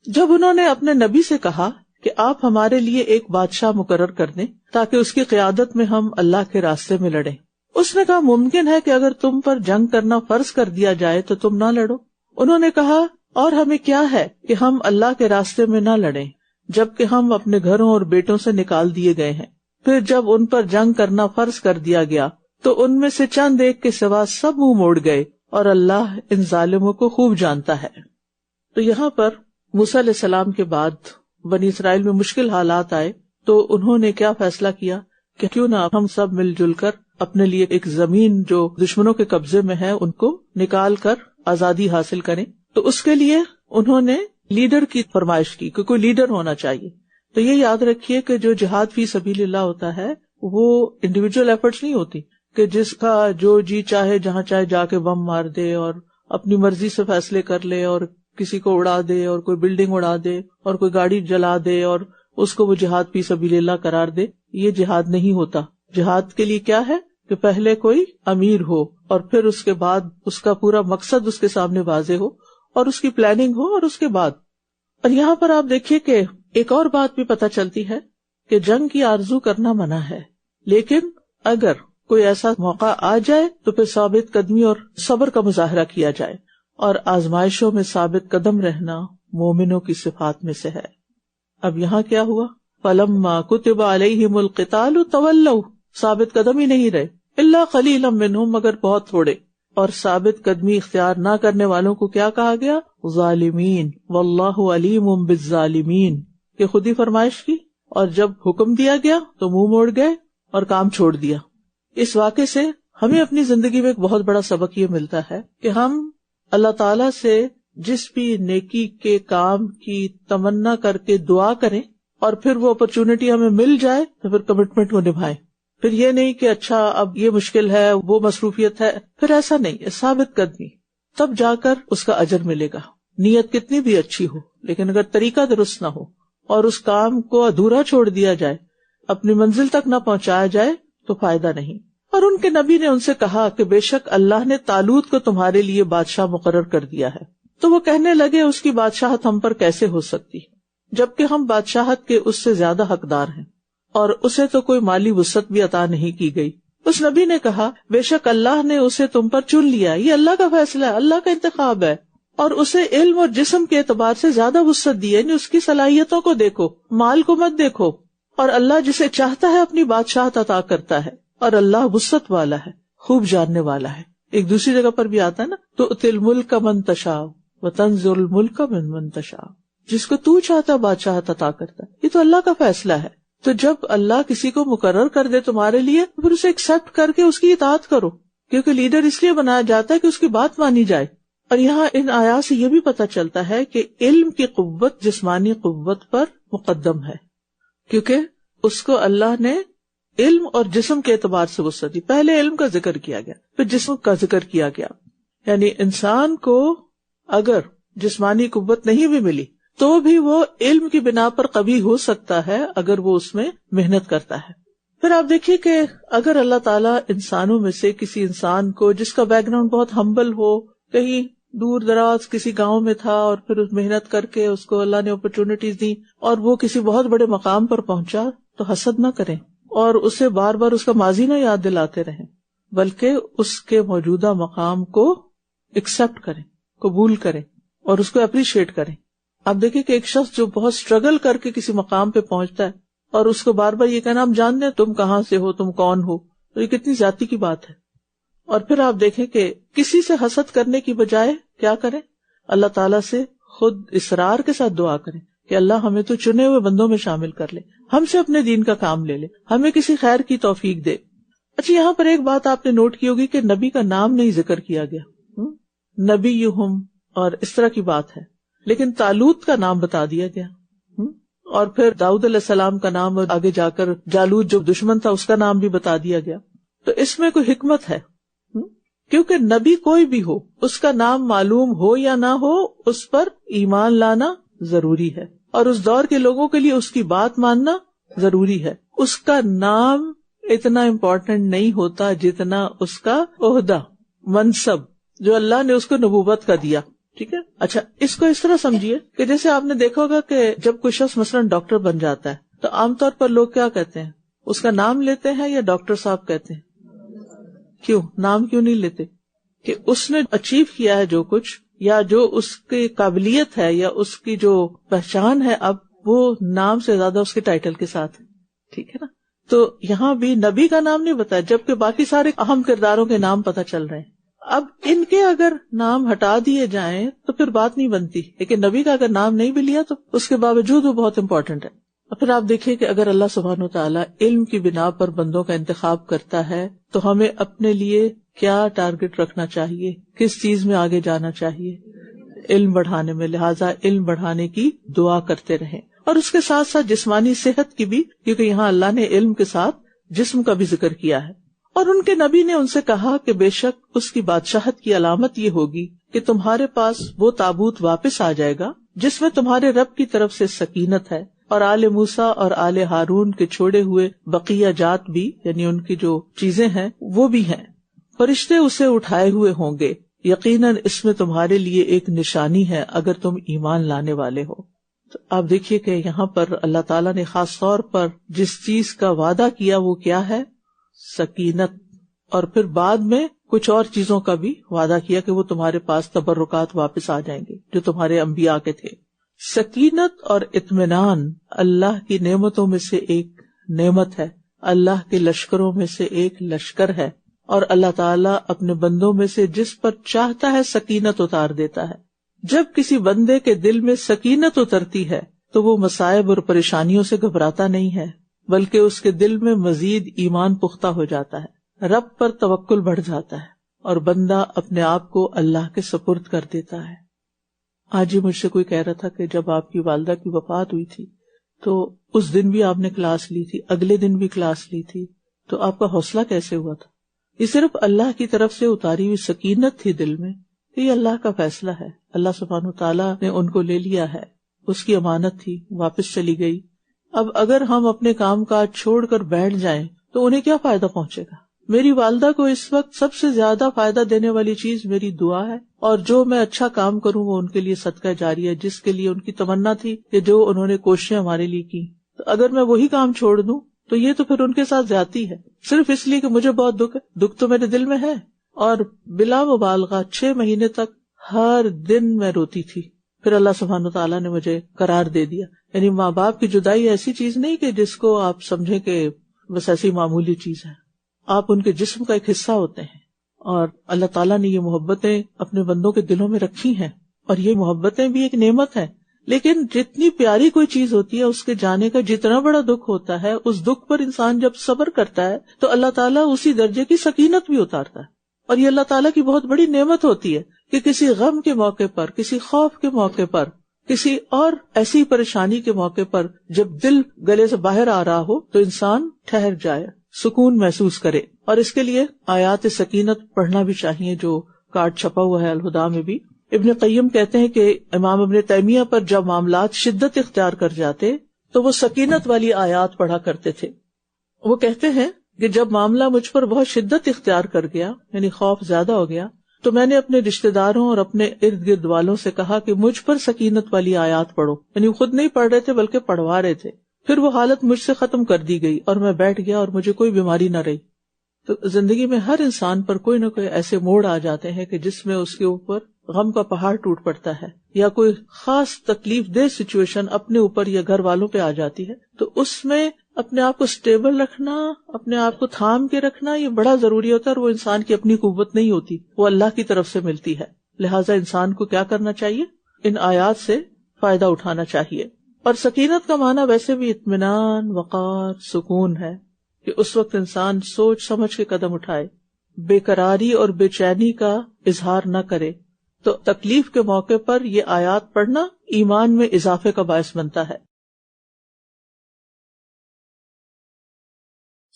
جب انہوں نے اپنے نبی سے کہا کہ آپ ہمارے لیے ایک بادشاہ مقرر کر دیں تاکہ اس کی قیادت میں ہم اللہ کے راستے میں لڑیں، اس نے کہا ممکن ہے کہ اگر تم پر جنگ کرنا فرض کر دیا جائے تو تم نہ لڑو۔ انہوں نے کہا اور ہمیں کیا ہے کہ ہم اللہ کے راستے میں نہ لڑیں جبکہ ہم اپنے گھروں اور بیٹوں سے نکال دیے گئے ہیں۔ پھر جب ان پر جنگ کرنا فرض کر دیا گیا تو ان میں سے چند ایک کے سوا سب منہ موڑ گئے اور اللہ ان ظالموں کو خوب جانتا ہے۔ تو یہاں پر موسیٰ علیہ السلام کے بعد بنی اسرائیل میں مشکل حالات آئے تو انہوں نے کیا فیصلہ کیا کہ کیوں نہ ہم سب مل جل کر اپنے لیے ایک زمین جو دشمنوں کے قبضے میں ہے ان کو نکال کر آزادی حاصل کریں۔ تو اس کے لیے انہوں نے لیڈر کی فرمائش کی کہ کوئی لیڈر ہونا چاہیے۔ تو یہ یاد رکھیے کہ جو جہاد فی سبیل اللہ ہوتا ہے وہ انڈیویجول ایفرٹس نہیں ہوتی کہ جس کا جو جی چاہے جہاں چاہے جا کے بم مار دے اور اپنی مرضی سے فیصلے کر لے اور کسی کو اڑا دے اور کوئی بلڈنگ اڑا دے اور کوئی گاڑی جلا دے اور اس کو وہ جہاد فی سبیل اللہ قرار دے۔ یہ جہاد نہیں ہوتا۔ جہاد کے لیے کیا ہے کہ پہلے کوئی امیر ہو اور پھر اس کے بعد اس کا پورا مقصد اس کے سامنے واضح ہو اور اس کی پلاننگ ہو، اور اس کے بعد۔ اور یہاں پر آپ دیکھیے کہ ایک اور بات بھی پتہ چلتی ہے کہ جنگ کی آرزو کرنا منع ہے، لیکن اگر کوئی ایسا موقع آ جائے تو پھر ثابت قدمی اور صبر کا مظاہرہ کیا جائے، اور آزمائشوں میں ثابت قدم رہنا مومنوں کی صفات میں سے ہے۔ اب یہاں کیا ہوا؟ فَلَمَّا كُتِبَ عَلَيْهِمُ الْقِتَالُ تَوَلَّوْا، ثابت قدم ہی نہیں رہے، إِلَّا قَلِيلًا مِّنْهُمْ، مگر بہت تھوڑے۔ اور ثابت قدمی اختیار نہ کرنے والوں کو کیا کہا گیا؟ ظالمین، واللہ علیم بالظالمین، کہ خود ہی فرمائش کی اور جب حکم دیا گیا تو منہ موڑ گئے اور کام چھوڑ دیا۔ اس واقعے سے ہمیں اپنی زندگی میں ایک بہت بڑا سبق یہ ملتا ہے کہ ہم اللہ تعالیٰ سے جس بھی نیکی کے کام کی تمنا کر کے دعا کریں اور پھر وہ اپرچونٹی ہمیں مل جائے تو پھر کمٹمنٹ کو نبھائیں۔ پھر یہ نہیں کہ اچھا اب یہ مشکل ہے، وہ مصروفیت ہے، پھر ایسا نہیں، ثابت قدمی، تب جا کر اس کا اجر ملے گا۔ نیت کتنی بھی اچھی ہو لیکن اگر طریقہ درست نہ ہو اور اس کام کو ادھورا چھوڑ دیا جائے، اپنی منزل تک نہ پہنچایا جائے تو فائدہ نہیں۔ اور ان کے نبی نے ان سے کہا کہ بے شک اللہ نے طالوت کو تمہارے لیے بادشاہ مقرر کر دیا ہے۔ تو وہ کہنے لگے اس کی بادشاہت ہم پر کیسے ہو سکتی جبکہ ہم بادشاہت کے اس سے زیادہ حقدار ہیں، اور اسے تو کوئی مالی وسعت بھی عطا نہیں کی گئی۔ اس نبی نے کہا بے شک اللہ نے اسے تم پر چن لیا، یہ اللہ کا فیصلہ ہے، اللہ کا انتخاب ہے، اور اسے علم اور جسم کے اعتبار سے زیادہ وسعت دی ہے، یعنی اس کی صلاحیتوں کو دیکھو، مال کو مت دیکھو، اور اللہ جسے چاہتا ہے اپنی بادشاہت عطا کرتا ہے، اور اللہ وسعت والا ہے، خوب جاننے والا ہے۔ ایک دوسری جگہ پر بھی آتا ہے نا، تؤتی الملک من تشاء وتنزع الملک ممن تشاء، جس کو تو چاہتا بادشاہت عطا کرتا ہے۔ یہ تو اللہ کا فیصلہ ہے۔ تو جب اللہ کسی کو مقرر کر دے تمہارے لیے پھر اسے ایکسپٹ کر کے اس کی اطاعت کرو، کیونکہ لیڈر اس لیے بنایا جاتا ہے کہ اس کی بات مانی جائے۔ اور یہاں ان آیات سے یہ بھی پتہ چلتا ہے کہ علم کی قوت جسمانی قوت پر مقدم ہے، کیونکہ اس کو اللہ نے علم اور جسم کے اعتبار سے وسعت دی۔ پہلے علم کا ذکر کیا گیا، پھر جسم کا ذکر کیا گیا۔ یعنی انسان کو اگر جسمانی قوت نہیں بھی ملی تو بھی وہ علم کی بنا پر قوی ہو سکتا ہے اگر وہ اس میں محنت کرتا ہے۔ پھر آپ دیکھیے کہ اگر اللہ تعالیٰ انسانوں میں سے کسی انسان کو جس کا بیک گراؤنڈ بہت ہمبل ہو، کہیں دور دراز کسی گاؤں میں تھا اور پھر اس محنت کر کے اس کو اللہ نے اپرچونٹیز دی اور وہ کسی بہت بڑے مقام پر پہنچا، تو حسد نہ کریں اور اسے بار بار اس کا ماضی نہ یاد دلاتے رہیں، بلکہ اس کے موجودہ مقام کو ایکسپٹ کریں، قبول کریں اور اس کو اپریشیٹ کریں۔ آپ دیکھیں کہ ایک شخص جو بہت اسٹرگل کر کے کسی مقام پہ پہنچتا ہے اور اس کو بار بار یہ کہنا ہم جانتے ہیں تم کہاں سے ہو، تم کون ہو، تو یہ کتنی زیادتی کی بات ہے۔ اور پھر آپ دیکھیں کہ کسی سے حسد کرنے کی بجائے کیا کریں، اللہ تعالیٰ سے خود اصرار کے ساتھ دعا کریں کہ اللہ ہمیں تو چنے ہوئے بندوں میں شامل کر لے، ہم سے اپنے دین کا کام لے لے، ہمیں کسی خیر کی توفیق دے۔ اچھا، یہاں پر ایک بات آپ نے نوٹ کی ہوگی کہ نبی کا نام نہیں ذکر کیا گیا، نبیہم اور اس طرح کی بات ہے، لیکن طالوت کا نام بتا دیا گیا، اور پھر داؤد علیہ السلام کا نام، اور آگے جا کر جالوت جو دشمن تھا اس کا نام بھی بتا دیا گیا۔ تو اس میں کوئی حکمت ہے، کیونکہ نبی کوئی بھی ہو، اس کا نام معلوم ہو یا نہ ہو، اس پر ایمان لانا ضروری ہے، اور اس دور کے لوگوں کے لیے اس کی بات ماننا ضروری ہے۔ اس کا نام اتنا امپورٹنٹ نہیں ہوتا جتنا اس کا عہدہ، منصب جو اللہ نے اس کو نبوت کا دیا، ٹھیک ہے۔ اچھا، اس کو اس طرح سمجھیے کہ جیسے آپ نے دیکھا ہوگا کہ جب کوئی شخص مثلاً ڈاکٹر بن جاتا ہے تو عام طور پر لوگ کیا کہتے ہیں، اس کا نام لیتے ہیں یا ڈاکٹر صاحب کہتے ہیں؟ کیوں نام کیوں نہیں لیتے؟ کہ اس نے اچیو کیا ہے جو کچھ، یا جو اس کی قابلیت ہے یا اس کی جو پہچان ہے، اب وہ نام سے زیادہ اس کے ٹائٹل کے ساتھ ہے، ٹھیک ہے نا۔ تو یہاں بھی نبی کا نام نہیں بتایا، جبکہ باقی سارے اہم کرداروں کے نام پتہ چل رہے ہیں۔ اب ان کے اگر نام ہٹا دیے جائیں تو پھر بات نہیں بنتی، لیکن نبی کا اگر نام نہیں بھی لیا تو اس کے باوجود وہ بہت امپورٹنٹ ہے۔ اور پھر آپ دیکھیں کہ اگر اللہ سبحانہ وتعالیٰ علم کی بنا پر بندوں کا انتخاب کرتا ہے تو ہمیں اپنے لیے کیا ٹارگٹ رکھنا چاہیے، کس چیز میں آگے جانا چاہیے، علم بڑھانے میں۔ لہٰذا علم بڑھانے کی دعا کرتے رہیں، اور اس کے ساتھ ساتھ جسمانی صحت کی بھی، کیونکہ یہاں اللہ نے علم کے ساتھ جسم کا بھی ذکر کیا ہے۔ اور ان کے نبی نے ان سے کہا کہ بے شک اس کی بادشاہت کی علامت یہ ہوگی کہ تمہارے پاس وہ تابوت واپس آ جائے گا جس میں تمہارے رب کی طرف سے سکینت ہے، اور آل موسیٰ اور آل ہارون کے چھوڑے ہوئے بقیہ جات بھی، یعنی ان کی جو چیزیں ہیں وہ بھی ہیں، فرشتے اسے اٹھائے ہوئے ہوں گے، یقیناً اس میں تمہارے لیے ایک نشانی ہے اگر تم ایمان لانے والے ہو۔ تو آپ دیکھیے کہ یہاں پر اللہ تعالیٰ نے خاص طور پر جس چیز کا وعدہ کیا وہ کیا ہے، سکینت، اور پھر بعد میں کچھ اور چیزوں کا بھی وعدہ کیا کہ وہ تمہارے پاس تبرکات واپس آ جائیں گے جو تمہارے انبیاء کے تھے۔ سکینت اور اطمینان اللہ کی نعمتوں میں سے ایک نعمت ہے، اللہ کے لشکروں میں سے ایک لشکر ہے، اور اللہ تعالیٰ اپنے بندوں میں سے جس پر چاہتا ہے سکینت اتار دیتا ہے۔ جب کسی بندے کے دل میں سکینت اترتی ہے تو وہ مصائب اور پریشانیوں سے گھبراتا نہیں ہے، بلکہ اس کے دل میں مزید ایمان پختہ ہو جاتا ہے، رب پر توکل بڑھ جاتا ہے، اور بندہ اپنے آپ کو اللہ کے سپرد کر دیتا ہے۔ آج ہی مجھ سے کوئی کہہ رہا تھا کہ جب آپ کی والدہ کی وفات ہوئی تھی تو اس دن بھی آپ نے کلاس لی تھی، اگلے دن بھی کلاس لی تھی، تو آپ کا حوصلہ کیسے ہوا تھا؟ یہ صرف اللہ کی طرف سے اتاری ہوئی سکینت تھی دل میں کہ یہ اللہ کا فیصلہ ہے، اللہ سبحانہ وتعالیٰ نے ان کو لے لیا ہے، اس کی امانت تھی، واپس چلی گئی۔ اب اگر ہم اپنے کام کاج چھوڑ کر بیٹھ جائیں تو انہیں کیا فائدہ پہنچے گا؟ میری والدہ کو اس وقت سب سے زیادہ فائدہ دینے والی چیز میری دعا ہے، اور جو میں اچھا کام کروں وہ ان کے لیے صدقہ جاری ہے، جس کے لیے ان کی تمنا تھی کہ جو انہوں نے کوششیں ہمارے لیے کی، تو اگر میں وہی کام چھوڑ دوں تو یہ تو پھر ان کے ساتھ زیادتی ہے، صرف اس لیے کہ مجھے بہت دکھ ہے۔ دکھ تو میرے دل میں ہے، اور بلا مبالغہ 6 مہینے تک ہر دن میں روتی تھی۔ پھر اللہ سبحانہ تعالیٰ نے مجھے قرار دے دیا۔ یعنی ماں باپ کی جدائی ایسی چیز نہیں کہ جس کو آپ سمجھیں کہ بس ایسی معمولی چیز ہے، آپ ان کے جسم کا ایک حصہ ہوتے ہیں، اور اللہ تعالیٰ نے یہ محبتیں اپنے بندوں کے دلوں میں رکھی ہیں، اور یہ محبتیں بھی ایک نعمت ہے۔ لیکن جتنی پیاری کوئی چیز ہوتی ہے اس کے جانے کا جتنا بڑا دکھ ہوتا ہے، اس دکھ پر انسان جب صبر کرتا ہے تو اللہ تعالیٰ اسی درجے کی سکینت بھی اتارتا ہے، اور یہ اللہ تعالیٰ کی بہت بڑی نعمت ہوتی ہے کہ کسی غم کے موقع پر، کسی خوف کے موقع پر، کسی اور ایسی پریشانی کے موقع پر جب دل گلے سے باہر آ رہا ہو تو انسان ٹھہر جائے، سکون محسوس کرے۔ اور اس کے لیے آیات سکینت پڑھنا بھی چاہیے، جو کارڈ چھپا ہوا ہے الہدیٰ میں بھی۔ ابن قیم کہتے ہیں کہ امام ابن تیمیہ پر جب معاملات شدت اختیار کر جاتے تو وہ سکینت والی آیات پڑھا کرتے تھے۔ وہ کہتے ہیں کہ جب معاملہ مجھ پر بہت شدت اختیار کر گیا، یعنی خوف زیادہ ہو گیا، تو میں نے اپنے رشتہ داروں اور اپنے ارد گرد والوں سے کہا کہ مجھ پر سکینت والی آیات پڑھو، یعنی خود نہیں پڑھ رہے تھے بلکہ پڑھوا رہے تھے۔ پھر وہ حالت مجھ سے ختم کر دی گئی اور میں بیٹھ گیا اور مجھے کوئی بیماری نہ رہی۔ تو زندگی میں ہر انسان پر کوئی نہ کوئی ایسے موڑ آ جاتے ہیں کہ جس میں اس کے اوپر غم کا پہاڑ ٹوٹ پڑتا ہے، یا کوئی خاص تکلیف دہ سچویشن اپنے اوپر یا گھر والوں پہ آ جاتی ہے، تو اس میں اپنے آپ کو سٹیبل رکھنا، اپنے آپ کو تھام کے رکھنا، یہ بڑا ضروری ہوتا ہے، اور وہ انسان کی اپنی قوت نہیں ہوتی، وہ اللہ کی طرف سے ملتی ہے۔ لہٰذا انسان کو کیا کرنا چاہیے؟ ان آیات سے فائدہ اٹھانا چاہیے۔ اور سکینت کا معنی ویسے بھی اطمینان، وقار، سکون ہے، کہ اس وقت انسان سوچ سمجھ کے قدم اٹھائے، بے قراری اور بے چینی کا اظہار نہ کرے۔ تو تکلیف کے موقع پر یہ آیات پڑھنا ایمان میں اضافے کا باعث بنتا ہے۔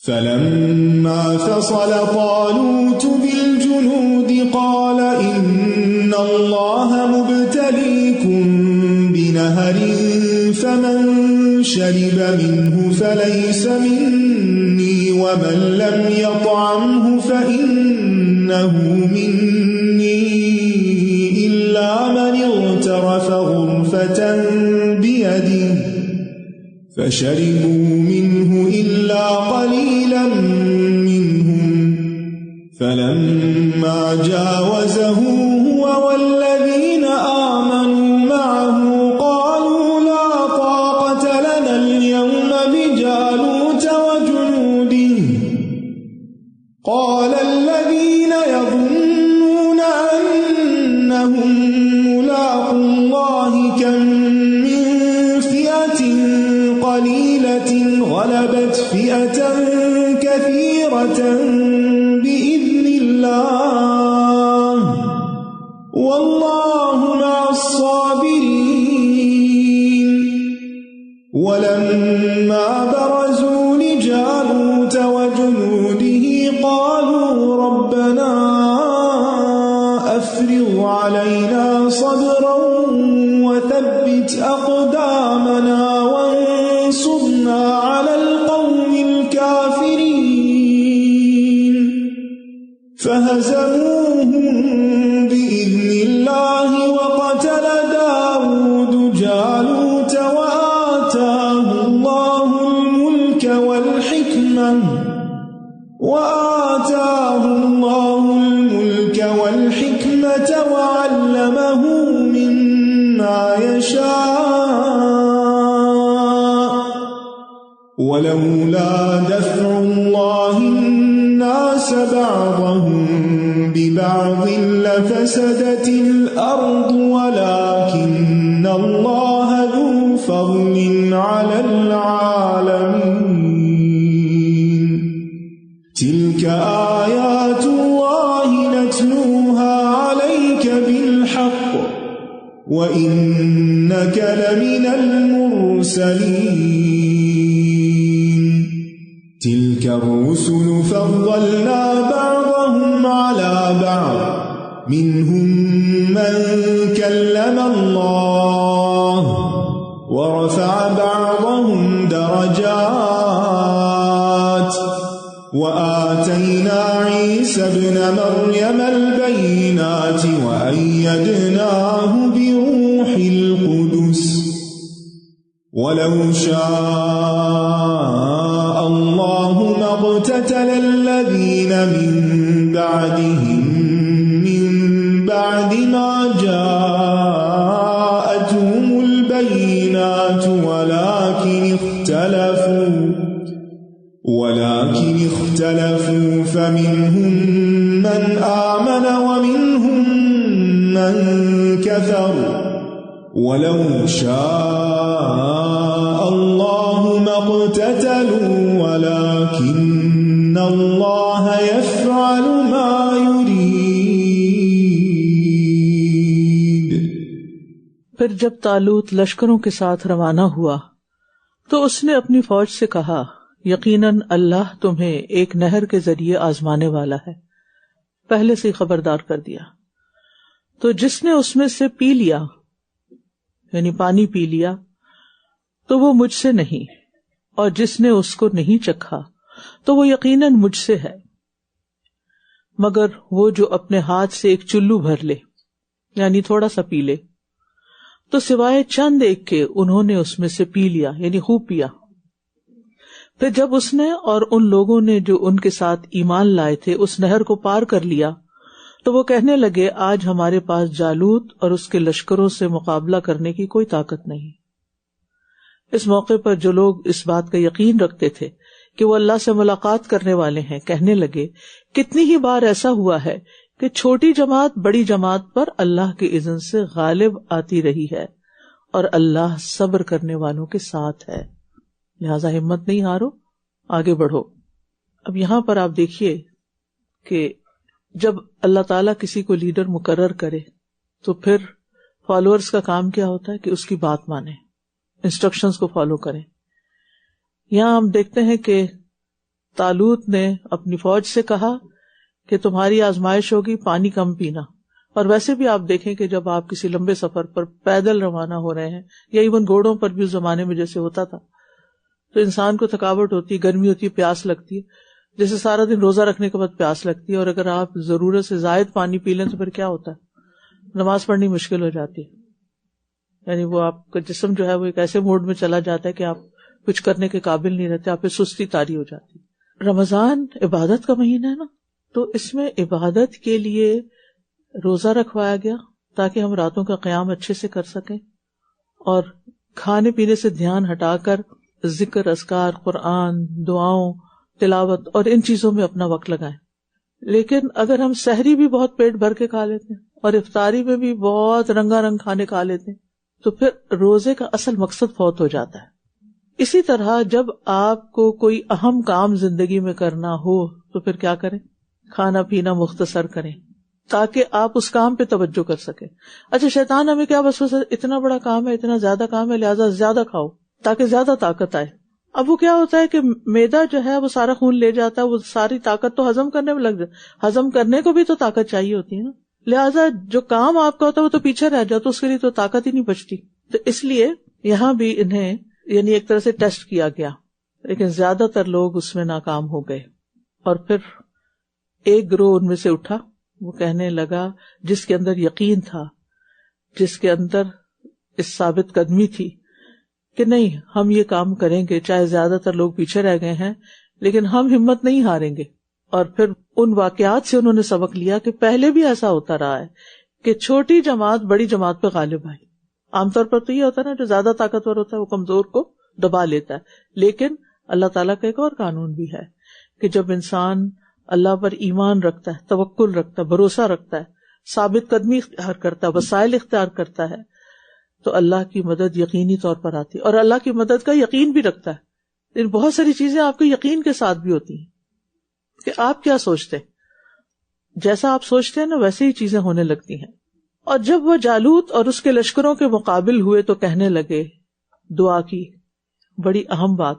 فَلَمَّا فَصَلَ طَالُوتُ بِالْجُنُودِ قَالَ إِنَّ اللَّهَ مُبْتَلِيكُم بِنَهَرٍ فَمَن شَرِبَ مِنْهُ فَلَيْسَ مِنِّي وَمَن لَّمْ يَطْعَمْهُ فَإِنَّهُ مِنِّي إِلَّا مَنِ اغْتَرَفَ غُرْفَةً بِيَدِهِ فشربوا منه إلا قليلا منهم فلما جاوزه هو والذين آمنوا معه قالوا لا طاقة لنا اليوم بجالوت وجنوده قال الذين يظنون أنهم ملاقو الله كم غلبت فئة كثيرة بإذن الله والله مع الصابرين ولما برزوا لجالوت وجنوده قالوا ربنا أفرغ علينا صبرا وثبت أقدامنا وانصرنا على القوم الكافرين فهزموهم بإذن الله وقتل داود جالوت وآتاه الله الملك والحكمة ما يشاء ولولا دفع الله الناس بعضهم ببعض لفسدت الأرض ولكن الله ذو فضل على العالمين تلك آيات الله نتلوها عليك بالحق وإنك لمن المرسلين تلك الرسل فضلنا بعضهم على بعض منهم من كلم الله ورفع بعضهم درجات وآتينا عيسى ابن مريم البينات وأيدناه بروح القدس ولو شاء الله ما اقتتل الذين من بعدهم من بعد ما جاءتهم البينات ولكن اختلفوا فمنهم من آمن ومنهم من كفر ولو شاء الله ما اقتتلوا ولكن الله يفعل ما يريد.
پھر جب طالوت لشکروں کے ساتھ روانہ ہوا تو اس نے اپنی فوج سے کہا یقیناً اللہ تمہیں ایک نہر کے ذریعے آزمانے والا ہے. پہلے سے خبردار کر دیا. تو جس نے اس میں سے پی لیا یعنی پانی پی لیا تو وہ مجھ سے نہیں، اور جس نے اس کو نہیں چکھا تو وہ یقیناً مجھ سے ہے، مگر وہ جو اپنے ہاتھ سے ایک چلو بھر لے یعنی تھوڑا سا پی لے. تو سوائے چند ایک کے انہوں نے اس میں سے پی لیا یعنی خوب پیا. پھر جب اس نے اور ان لوگوں نے جو ان کے ساتھ ایمان لائے تھے اس نہر کو پار کر لیا تو وہ کہنے لگے آج ہمارے پاس جالوت اور اس کے لشکروں سے مقابلہ کرنے کی کوئی طاقت نہیں. اس موقع پر جو لوگ اس بات کا یقین رکھتے تھے کہ وہ اللہ سے ملاقات کرنے والے ہیں کہنے لگے کتنی ہی بار ایسا ہوا ہے کہ چھوٹی جماعت بڑی جماعت پر اللہ کے اذن سے غالب آتی رہی ہے اور اللہ صبر کرنے والوں کے ساتھ ہے، لہذا ہمت نہیں ہارو، آگے بڑھو. اب یہاں پر آپ دیکھیے کہ جب اللہ تعالیٰ کسی کو لیڈر مقرر کرے تو پھر فالوورز کا کام کیا ہوتا ہے کہ اس کی بات مانیں، انسٹرکشنز کو فالو کریں. یہاں ہم دیکھتے ہیں کہ طالوت نے اپنی فوج سے کہا کہ تمہاری آزمائش ہوگی پانی کم پینا. اور ویسے بھی آپ دیکھیں کہ جب آپ کسی لمبے سفر پر پیدل روانہ ہو رہے ہیں یا ایون گھوڑوں پر بھی اس زمانے میں جیسے ہوتا تھا تو انسان کو تھکاوٹ ہوتی ہے، گرمی ہوتی ہے، پیاس لگتی ہے، جیسے سارا دن روزہ رکھنے کے بعد پیاس لگتی ہے، اور اگر آپ ضرورت سے زائد پانی پی لیں تو پھر کیا ہوتا ہے، نماز پڑھنی مشکل ہو جاتی ہے. یعنی وہ آپ کا جسم جو ہے وہ ایک ایسے موڈ میں چلا جاتا ہے کہ آپ کچھ کرنے کے قابل نہیں رہتے، آپ پہ سستی طاری ہو جاتی. رمضان عبادت کا مہینہ ہے نا، تو اس میں عبادت کے لیے روزہ رکھوایا گیا تاکہ ہم راتوں کا قیام اچھے سے کر سکیں اور کھانے پینے سے دھیان ہٹا کر ذکر، اذکار، قرآن، دعاؤں، تلاوت اور ان چیزوں میں اپنا وقت لگائیں. لیکن اگر ہم سحری بھی بہت پیٹ بھر کے کھا لیتے ہیں اور افطاری میں بھی بہت رنگا رنگ کھانے کھا لیتے ہیں تو پھر روزے کا اصل مقصد فوت ہو جاتا ہے. اسی طرح جب آپ کو کوئی اہم کام زندگی میں کرنا ہو تو پھر کیا کریں، کھانا پینا مختصر کریں تاکہ آپ اس کام پہ توجہ کر سکیں. اچھا شیطان ہمیں کیا وسوسہ، اتنا بڑا کام ہے، اتنا زیادہ کام ہے، لہٰذا زیادہ کھاؤ تاکہ زیادہ طاقت آئے. اب وہ کیا ہوتا ہے کہ معدہ جو ہے وہ سارا خون لے جاتا ہے، وہ ساری طاقت تو ہضم کرنے میں لگ جاتی، ہضم کرنے کو بھی تو طاقت چاہیے ہوتی ہے نا، لہٰذا جو کام آپ کا ہوتا ہے وہ تو پیچھے رہ جاتا، اس کے لیے تو طاقت ہی نہیں بچتی. تو اس لیے یہاں بھی انہیں یعنی ایک طرح سے ٹیسٹ کیا گیا، لیکن زیادہ تر لوگ اس میں ناکام ہو گئے. اور پھر ایک گروہ ان میں سے اٹھا، وہ کہنے لگا جس کے اندر یقین تھا، جس کے اندر اس ثابت قدمی تھی کہ نہیں ہم یہ کام کریں گے چاہے زیادہ تر لوگ پیچھے رہ گئے ہیں، لیکن ہم ہمت نہیں ہاریں گے. اور پھر ان واقعات سے انہوں نے سبق لیا کہ پہلے بھی ایسا ہوتا رہا ہے کہ چھوٹی جماعت بڑی جماعت پہ غالب آئی، عام طور پر تو یہ ہوتا ہے نا، جو زیادہ طاقتور ہوتا ہے وہ کمزور کو دبا لیتا ہے، لیکن اللہ تعالیٰ کا ایک اور قانون بھی ہے کہ جب انسان اللہ پر ایمان رکھتا ہے، توکل رکھتا ہے، بھروسہ رکھتا ہے، ثابت قدمی اختیار کرتا ہے، وسائل اختیار کرتا ہے، تو اللہ کی مدد یقینی طور پر آتی ہے، اور اللہ کی مدد کا یقین بھی رکھتا ہے۔ لیکن بہت ساری چیزیں آپ کے یقین کے ساتھ بھی ہوتی ہیں کہ آپ کیا سوچتے ہیں، جیسا آپ سوچتے ہیں نا ویسے ہی چیزیں ہونے لگتی ہیں۔ اور جب وہ جالوت اور اس کے لشکروں کے مقابل ہوئے تو کہنے لگے، دعا کی بڑی اہم بات،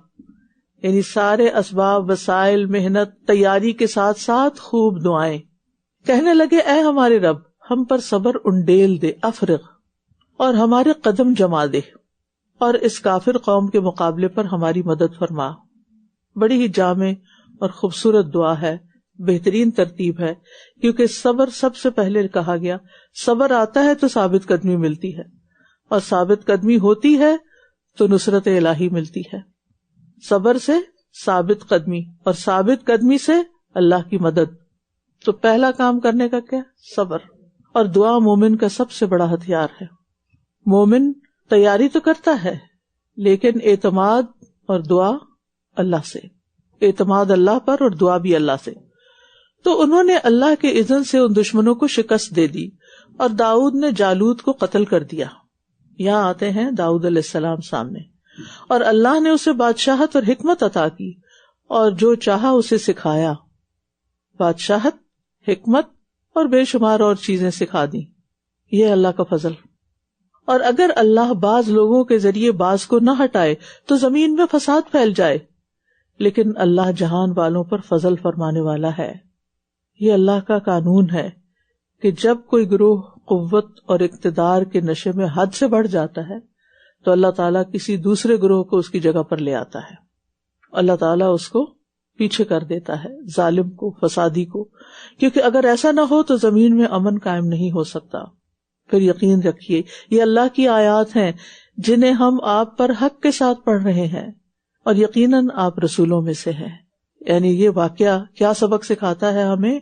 یعنی سارے اسباب، وسائل، محنت، تیاری کے ساتھ ساتھ خوب دعائیں، کہنے لگے اے ہمارے رب ہم پر صبر انڈیل دے، افرغ، اور ہمارے قدم جما دے، اور اس کافر قوم کے مقابلے پر ہماری مدد فرما۔ بڑی ہی جامع اور خوبصورت دعا ہے، بہترین ترتیب ہے، کیونکہ صبر سب سے پہلے کہا گیا۔ صبر آتا ہے تو ثابت قدمی ملتی ہے، اور ثابت قدمی ہوتی ہے تو نصرت الہی ملتی ہے۔ صبر سے ثابت قدمی، اور ثابت قدمی سے اللہ کی مدد۔ تو پہلا کام کرنے کا کیا؟ صبر۔ اور دعا مومن کا سب سے بڑا ہتھیار ہے۔ مومن تیاری تو کرتا ہے، لیکن اعتماد اور دعا اللہ سے، اعتماد اللہ پر اور دعا بھی اللہ سے۔ تو انہوں نے اللہ کے اذن سے ان دشمنوں کو شکست دے دی، اور داؤد نے جالوت کو قتل کر دیا۔ یہاں آتے ہیں داؤد علیہ السلام سامنے، اور اللہ نے اسے بادشاہت اور حکمت عطا کی، اور جو چاہا اسے سکھایا۔ بادشاہت، حکمت اور بے شمار اور چیزیں سکھا دی، یہ اللہ کا فضل۔ اور اگر اللہ بعض لوگوں کے ذریعے بعض کو نہ ہٹائے تو زمین میں فساد پھیل جائے، لیکن اللہ جہان والوں پر فضل فرمانے والا ہے۔ یہ اللہ کا قانون ہے کہ جب کوئی گروہ قوت اور اقتدار کے نشے میں حد سے بڑھ جاتا ہے تو اللہ تعالیٰ کسی دوسرے گروہ کو اس کی جگہ پر لے آتا ہے، اللہ تعالیٰ اس کو پیچھے کر دیتا ہے، ظالم کو، فسادی کو، کیونکہ اگر ایسا نہ ہو تو زمین میں امن قائم نہیں ہو سکتا۔ پھر یقین رکھیے یہ اللہ کی آیات ہیں جنہیں ہم آپ پر حق کے ساتھ پڑھ رہے ہیں، اور یقیناً آپ رسولوں میں سے ہیں۔ یعنی یہ واقعہ کیا سبق سکھاتا ہے ہمیں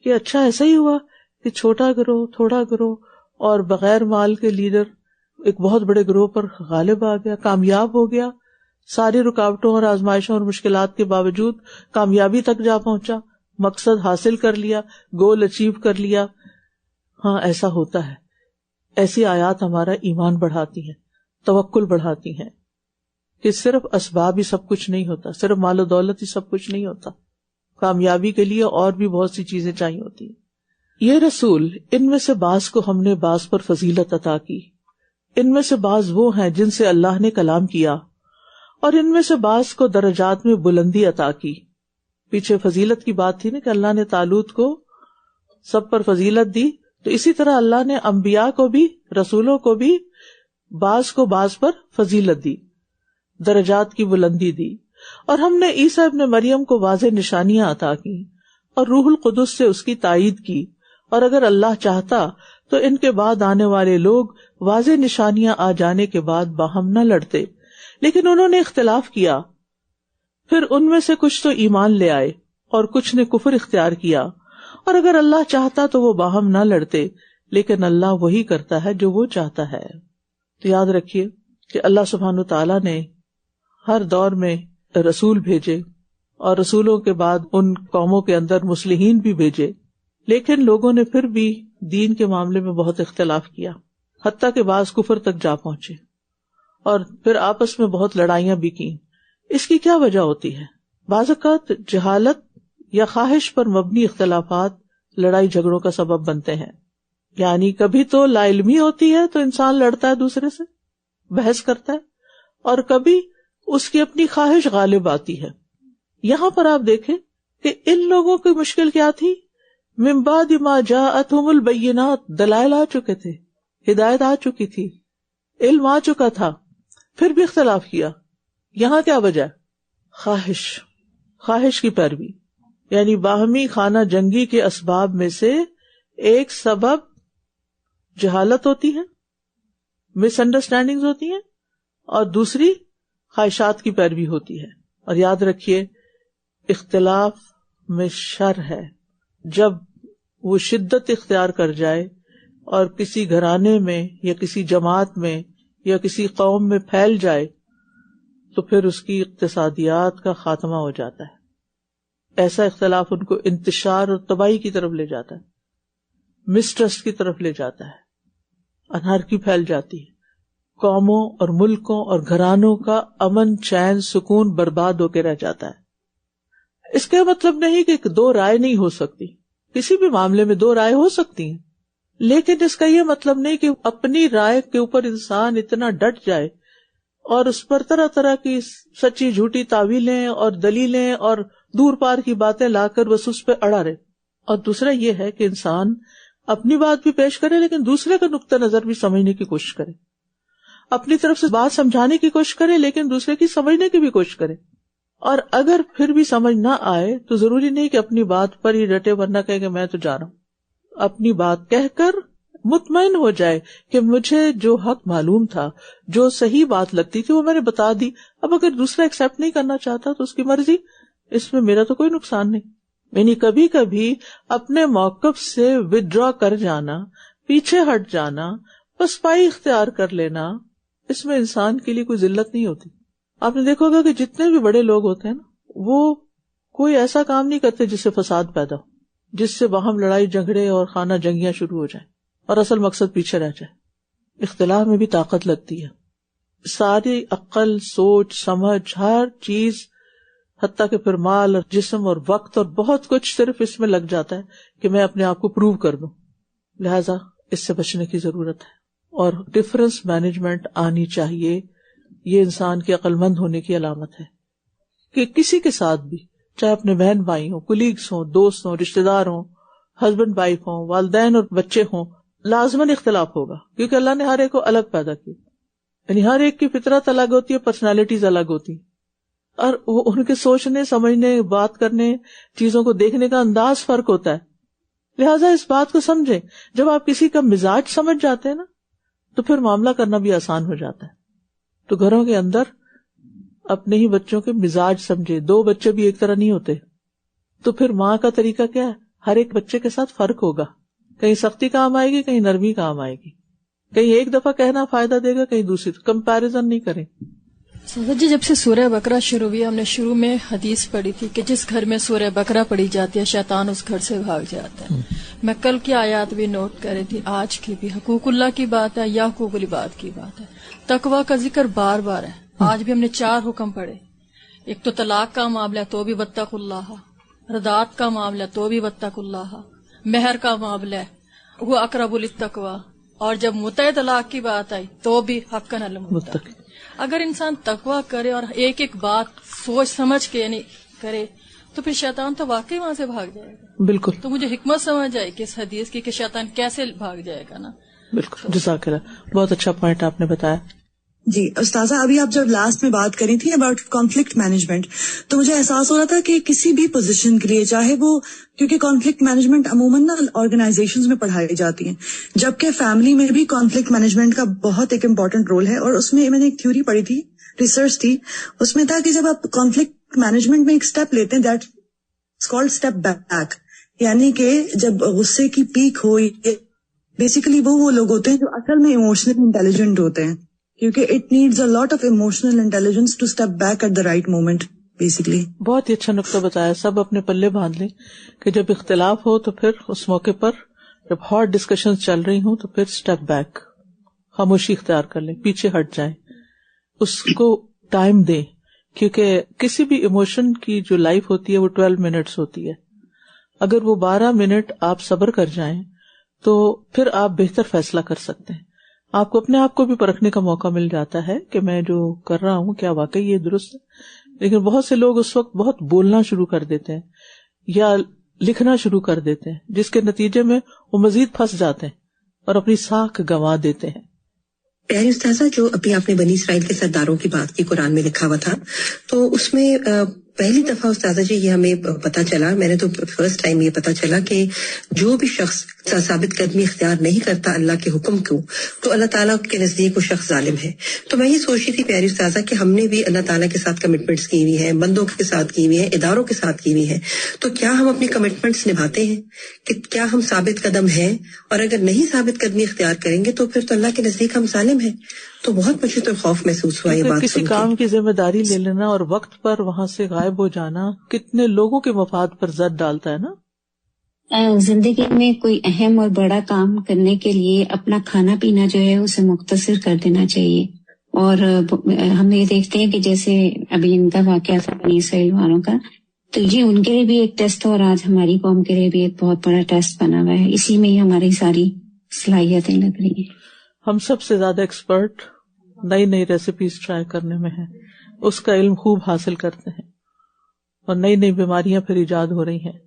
کہ اچھا ایسا ہی ہوا کہ چھوٹا گروہ، تھوڑا گروہ اور بغیر مال کے لیڈر ایک بہت بڑے گروہ پر غالب آ گیا، کامیاب ہو گیا، ساری رکاوٹوں اور آزمائشوں اور مشکلات کے باوجود کامیابی تک جا پہنچا، مقصد حاصل کر لیا، گول اچیو کر لیا۔ ہاں ایسا ہوتا ہے۔ ایسی آیات ہمارا ایمان بڑھاتی ہیں، توکل بڑھاتی ہیں کہ صرف اسباب ہی سب کچھ نہیں ہوتا، صرف مال و دولت ہی سب کچھ نہیں ہوتا، کامیابی کے لیے اور بھی بہت سی چیزیں چاہیے ہوتی ہیں۔ یہ رسول، ان میں سے بعض کو ہم نے بعض پر فضیلت عطا کی، ان میں سے بعض وہ ہیں جن سے اللہ نے کلام کیا، اور ان میں سے بعض کو درجات میں بلندی عطا کی۔ پیچھے فضیلت کی بات تھی نا کہ اللہ نے طالوت کو سب پر فضیلت دی، تو اسی طرح اللہ نے انبیاء کو بھی، رسولوں کو بھی بعض کو بعض پر فضیلت دی، درجات کی بلندی دی۔ اور ہم نے عیسیٰ ابن مریم کو واضح نشانیاں عطا کی، اور روح القدس سے اس کی تائید کی، اور اگر اللہ چاہتا تو ان کے بعد آنے والے لوگ واضح نشانیاں آ جانے کے بعد باہم نہ لڑتے، لیکن انہوں نے اختلاف کیا۔ پھر ان میں سے کچھ تو ایمان لے آئے اور کچھ نے کفر اختیار کیا، اور اگر اللہ چاہتا تو وہ باہم نہ لڑتے، لیکن اللہ وہی کرتا ہے جو وہ چاہتا ہے۔ تو یاد رکھیے کہ اللہ سبحانہ تعالیٰ نے ہر دور میں رسول بھیجے، اور رسولوں کے بعد ان قوموں کے اندر مصلحین بھی بھیجے، لیکن لوگوں نے پھر بھی دین کے معاملے میں بہت اختلاف کیا، حتیٰ کہ بعض کفر تک جا پہنچے، اور پھر آپس میں بہت لڑائیاں بھی کی۔ اس کی کیا وجہ ہوتی ہے؟ بعض اوقات جہالت یا خواہش پر مبنی اختلافات لڑائی جھگڑوں کا سبب بنتے ہیں۔ یعنی کبھی تو لا علمی ہوتی ہے تو انسان لڑتا ہے دوسرے سے، بحث کرتا ہے، اور کبھی اس کی اپنی خواہش غالب آتی ہے۔ یہاں پر آپ دیکھیں کہ ان لوگوں کی مشکل کیا تھی؟ من بعد ما جاءتهم البینات، دلائل آ چکے تھے، ہدایت آ چکی تھی، علم آ چکا تھا، پھر بھی اختلاف کیا۔ یہاں کیا وجہ؟ خواہش کی پیروی، یعنی باہمی خانہ جنگی کے اسباب میں سے ایک سبب جہالت ہوتی ہے، مس انڈرسٹینڈنگز ہوتی ہیں، اور دوسری خواہشات کی پیروی ہوتی ہے۔ اور یاد رکھیے اختلاف میں شر ہے، جب وہ شدت اختیار کر جائے، اور کسی گھرانے میں یا کسی جماعت میں یا کسی قوم میں پھیل جائے تو پھر اس کی اقتصادیات کا خاتمہ ہو جاتا ہے. ایسا اختلاف ان کو انتشار اور تباہی کی طرف لے جاتا ہے، مسٹرسٹ کی طرف لے جاتا ہے، انارکی پھیل جاتی ہے، قوموں اور ملکوں اور گھرانوں کا امن چین سکون برباد ہو کے رہ جاتا ہے. اس کا مطلب نہیں کہ دو رائے نہیں ہو سکتی، کسی بھی معاملے میں دو رائے ہو سکتی ہیں، لیکن اس کا یہ مطلب نہیں کہ اپنی رائے کے اوپر انسان اتنا ڈٹ جائے اور اس پر طرح طرح کی سچی جھوٹی تعویلیں اور دلیلیں اور دور پار کی باتیں لا کر بس اس پہ اڑا رہے. اور دوسرا یہ ہے کہ انسان اپنی بات بھی پیش کرے لیکن دوسرے کا نقطہ نظر بھی سمجھنے کی کوشش کرے، اپنی طرف سے بات سمجھانے کی کوشش کرے لیکن دوسرے کی سمجھنے کی بھی کوشش کرے. اور اگر پھر بھی سمجھ نہ آئے تو ضروری نہیں کہ اپنی بات پر ہی ڈٹے، ورنہ کہے کہ میں تو جا رہا ہوں. اپنی بات کہہ کر مطمئن ہو جائے کہ مجھے جو حق معلوم تھا، جو صحیح بات لگتی تھی وہ میں نے بتا دی. اب اگر دوسرا ایکسپٹ نہیں کرنا چاہتا تو اس کی مرضی، اس میں میرا تو کوئی نقصان نہیں. یعنی کبھی کبھی اپنے موقف سے ودرا کر جانا، پیچھے ہٹ جانا، پسپائی اختیار کر لینا، اس میں انسان کے لیے کوئی ذلت نہیں ہوتی. آپ نے دیکھا ہوگا کہ جتنے بھی بڑے لوگ ہوتے ہیں نا، وہ کوئی ایسا کام نہیں کرتے جس سے فساد پیدا ہو، جس سے باہم لڑائی جھگڑے اور خانہ جنگیاں شروع ہو جائیں اور اصل مقصد پیچھے رہ جائے. اختلاف میں بھی طاقت لگتی ہے. ساری عقل، سوچ، سمجھ، ہر چیز، حتیٰ کہ پھر مال اور جسم اور وقت اور بہت کچھ صرف اس میں لگ جاتا ہے کہ میں اپنے آپ کو پروو کر دوں. لہذا اس سے بچنے کی ضرورت ہے اور ڈفرنس مینجمنٹ آنی چاہیے. یہ انسان کے عقل مند ہونے کی علامت ہے کہ کسی کے ساتھ بھی، چاہے اپنے بہن بھائی ہوں، کولیگس ہوں، دوست ہوں، رشتے دار ہوں، ہسبینڈ وائف ہوں، والدین اور بچے ہوں، لازماً اختلاف ہوگا کیونکہ اللہ نے ہر ایک کو الگ پیدا کیا. یعنی ہر ایک کی فطرت الگ ہوتی ہے، پرسنالٹیز الگ ہوتی ہیں، اور وہ ان کے سوچنے، سمجھنے، بات کرنے، چیزوں کو دیکھنے کا انداز فرق ہوتا ہے. لہٰذا اس بات کو سمجھیں، جب آپ کسی کا مزاج سمجھ جاتے ہیں نا تو پھر معاملہ کرنا بھی آسان ہو جاتا ہے. تو گھروں کے اندر اپنے ہی بچوں کے مزاج سمجھے. دو بچے بھی ایک طرح نہیں ہوتے، تو پھر ماں کا طریقہ کیا ہے؟ ہر ایک بچے کے ساتھ فرق ہوگا. کہیں سختی کام آئے گی، کہیں نرمی کام آئے گی، کہیں ایک دفعہ کہنا فائدہ دے گا، کہیں دوسری. کمپیرزن نہیں کریں.
سادت جی، جب سے سورہ بقرہ شروع ہوئی، ہم نے شروع میں حدیث پڑھی تھی کہ جس گھر میں سورہ بقرہ پڑھی جاتی ہے شیطان اس گھر سے بھاگ جاتا ہے. میں کل کی آیات بھی نوٹ کر رہی تھی، آج کی بھی. حقوق اللہ کی بات ہے یا حقوق العباد کی بات ہے. تقویٰ کا ذکر بار بار ہے. آج بھی ہم نے 4 حکم پڑھے. ایک تو طلاق کا معاملہ تو بھی واتقوا اللہ، ردات کا معاملہ تو بھی واتقوا اللہ، مہر کا معاملہ وہ اقرب للتقویٰ، اور جب متع طلاق کی بات آئی تو بھی حقاً علی المتقین. اگر انسان تقویٰ کرے اور ایک ایک بات سوچ سمجھ کے یعنی کرے تو پھر شیطان تو واقعی وہاں سے بھاگ جائے گا.
بالکل.
تو مجھے حکمت سمجھ آئی کہ اس حدیث کی کہ شیطان کیسے بھاگ جائے گا نا.
بالکل، جزاک اللہ، بہت اچھا پوائنٹ آپ نے بتایا.
جی استاذہ، ابھی آپ جب لاسٹ میں بات کری تھی اباؤٹ کانفلکٹ مینجمنٹ، تو مجھے احساس ہو رہا تھا کہ کسی بھی پوزیشن کے لیے، چاہے وہ، کیونکہ کانفلکٹ مینجمنٹ عموماً نا آرگنائزیشنز میں پڑھائی جاتی ہیں، جبکہ فیملی میں بھی کانفلکٹ مینجمنٹ کا بہت ایک امپورٹنٹ رول ہے. اور اس میں نے ایک تھیوری پڑھی تھی، ریسرچ تھی، اس میں تھا کہ جب آپ کانفلکٹ مینجمنٹ میں ایک اسٹیپ لیتے ہیں، that it's called step back. یعنی کہ جب غصے کی پیک ہو، بیسیکلی وہ لوگ ہوتے ہیں جو اصل میں ایموشنل انٹیلیجنٹ ہوتے ہیں، کیونکہ it needs a lot of emotional intelligence to step back at the right moment. Basically
بہت ہی اچھا نقطہ بتایا. سب اپنے پلے باندھ لیں کہ جب اختلاف ہو تو پھر اس موقع پر، جب ہاٹ ڈسکشن چل رہی ہوں تو پھر اسٹیپ بیک، خاموشی اختیار کر لیں، پیچھے ہٹ جائیں، اس کو ٹائم دیں. کیونکہ کسی بھی ایموشن کی جو لائف ہوتی ہے وہ 12 منٹس ہوتی ہے. اگر وہ 12 منٹ آپ صبر کر جائیں تو پھر آپ بہتر فیصلہ کر سکتے ہیں. آپ کو اپنے آپ کو بھی پرکھنے کا موقع مل جاتا ہے کہ میں جو کر رہا ہوں کیا واقعی یہ درست ہے. لیکن بہت سے لوگ اس وقت بہت بولنا شروع کر دیتے ہیں یا لکھنا شروع کر دیتے ہیں، جس کے نتیجے میں وہ مزید پھنس جاتے ہیں اور اپنی ساکھ گنوا دیتے ہیں.
پیاری استاذہ، جو ابھی آپ نے بنی اسرائیل کے سرداروں کی بات کی، قرآن میں لکھا ہوا تھا، تو اس میں پہلی دفعہ استاذہ جی یہ ہمیں پتا چلا، میں نے تو فرسٹ ٹائم یہ پتا چلا کہ جو بھی شخص ثابت قدمی اختیار نہیں کرتا اللہ کے حکم کو، تو اللہ تعالیٰ کے نزدیک وہ شخص ظالم ہے. تو میں یہ سوچ رہی تھی پیاری استاذہ کہ ہم نے بھی اللہ تعالیٰ کے ساتھ کمٹمنٹس کی ہوئی ہیں، بندوں کے ساتھ کی ہوئی ہیں، اداروں کے ساتھ کی ہوئی ہیں، تو کیا ہم اپنی کمٹمنٹس نبھاتے ہیں؟ کہ کیا ہم ثابت قدم ہیں؟ اور اگر نہیں ثابت قدمی اختیار کریں گے تو پھر تو اللہ کے نزدیک ہم ظالم ہیں. تو بہت مجھے تو خوف محسوس ہوا یہ بات
کسی
سن
کام
کے.
کی ذمہ داری لے لینا اور وقت پر وہاں سے غائب ہو جانا کتنے لوگوں کے مفاد پر زد ڈالتا ہے نا.
زندگی میں کوئی اہم اور بڑا کام کرنے کے لیے اپنا کھانا پینا جو ہے اسے مختصر کر دینا چاہیے. اور ہم یہ دیکھتے ہیں کہ جیسے ابھی ان کا واقعہ تھا بنی اسرائیل والوں کا، تو یہ ان کے لیے بھی ایک ٹیسٹ تھا اور آج ہماری قوم کے لیے بھی ایک بہت بڑا ٹیسٹ بنا ہوا ہے. اسی میں ہی ہماری ساری صلاحیتیں لگ رہی ہیں.
ہم سب سے زیادہ ایکسپرٹ نئی نئی ریسیپیز ٹرائی کرنے میں ہیں، اس کا علم خوب حاصل کرتے ہیں اور نئی نئی بیماریاں پھر ایجاد ہو رہی ہیں.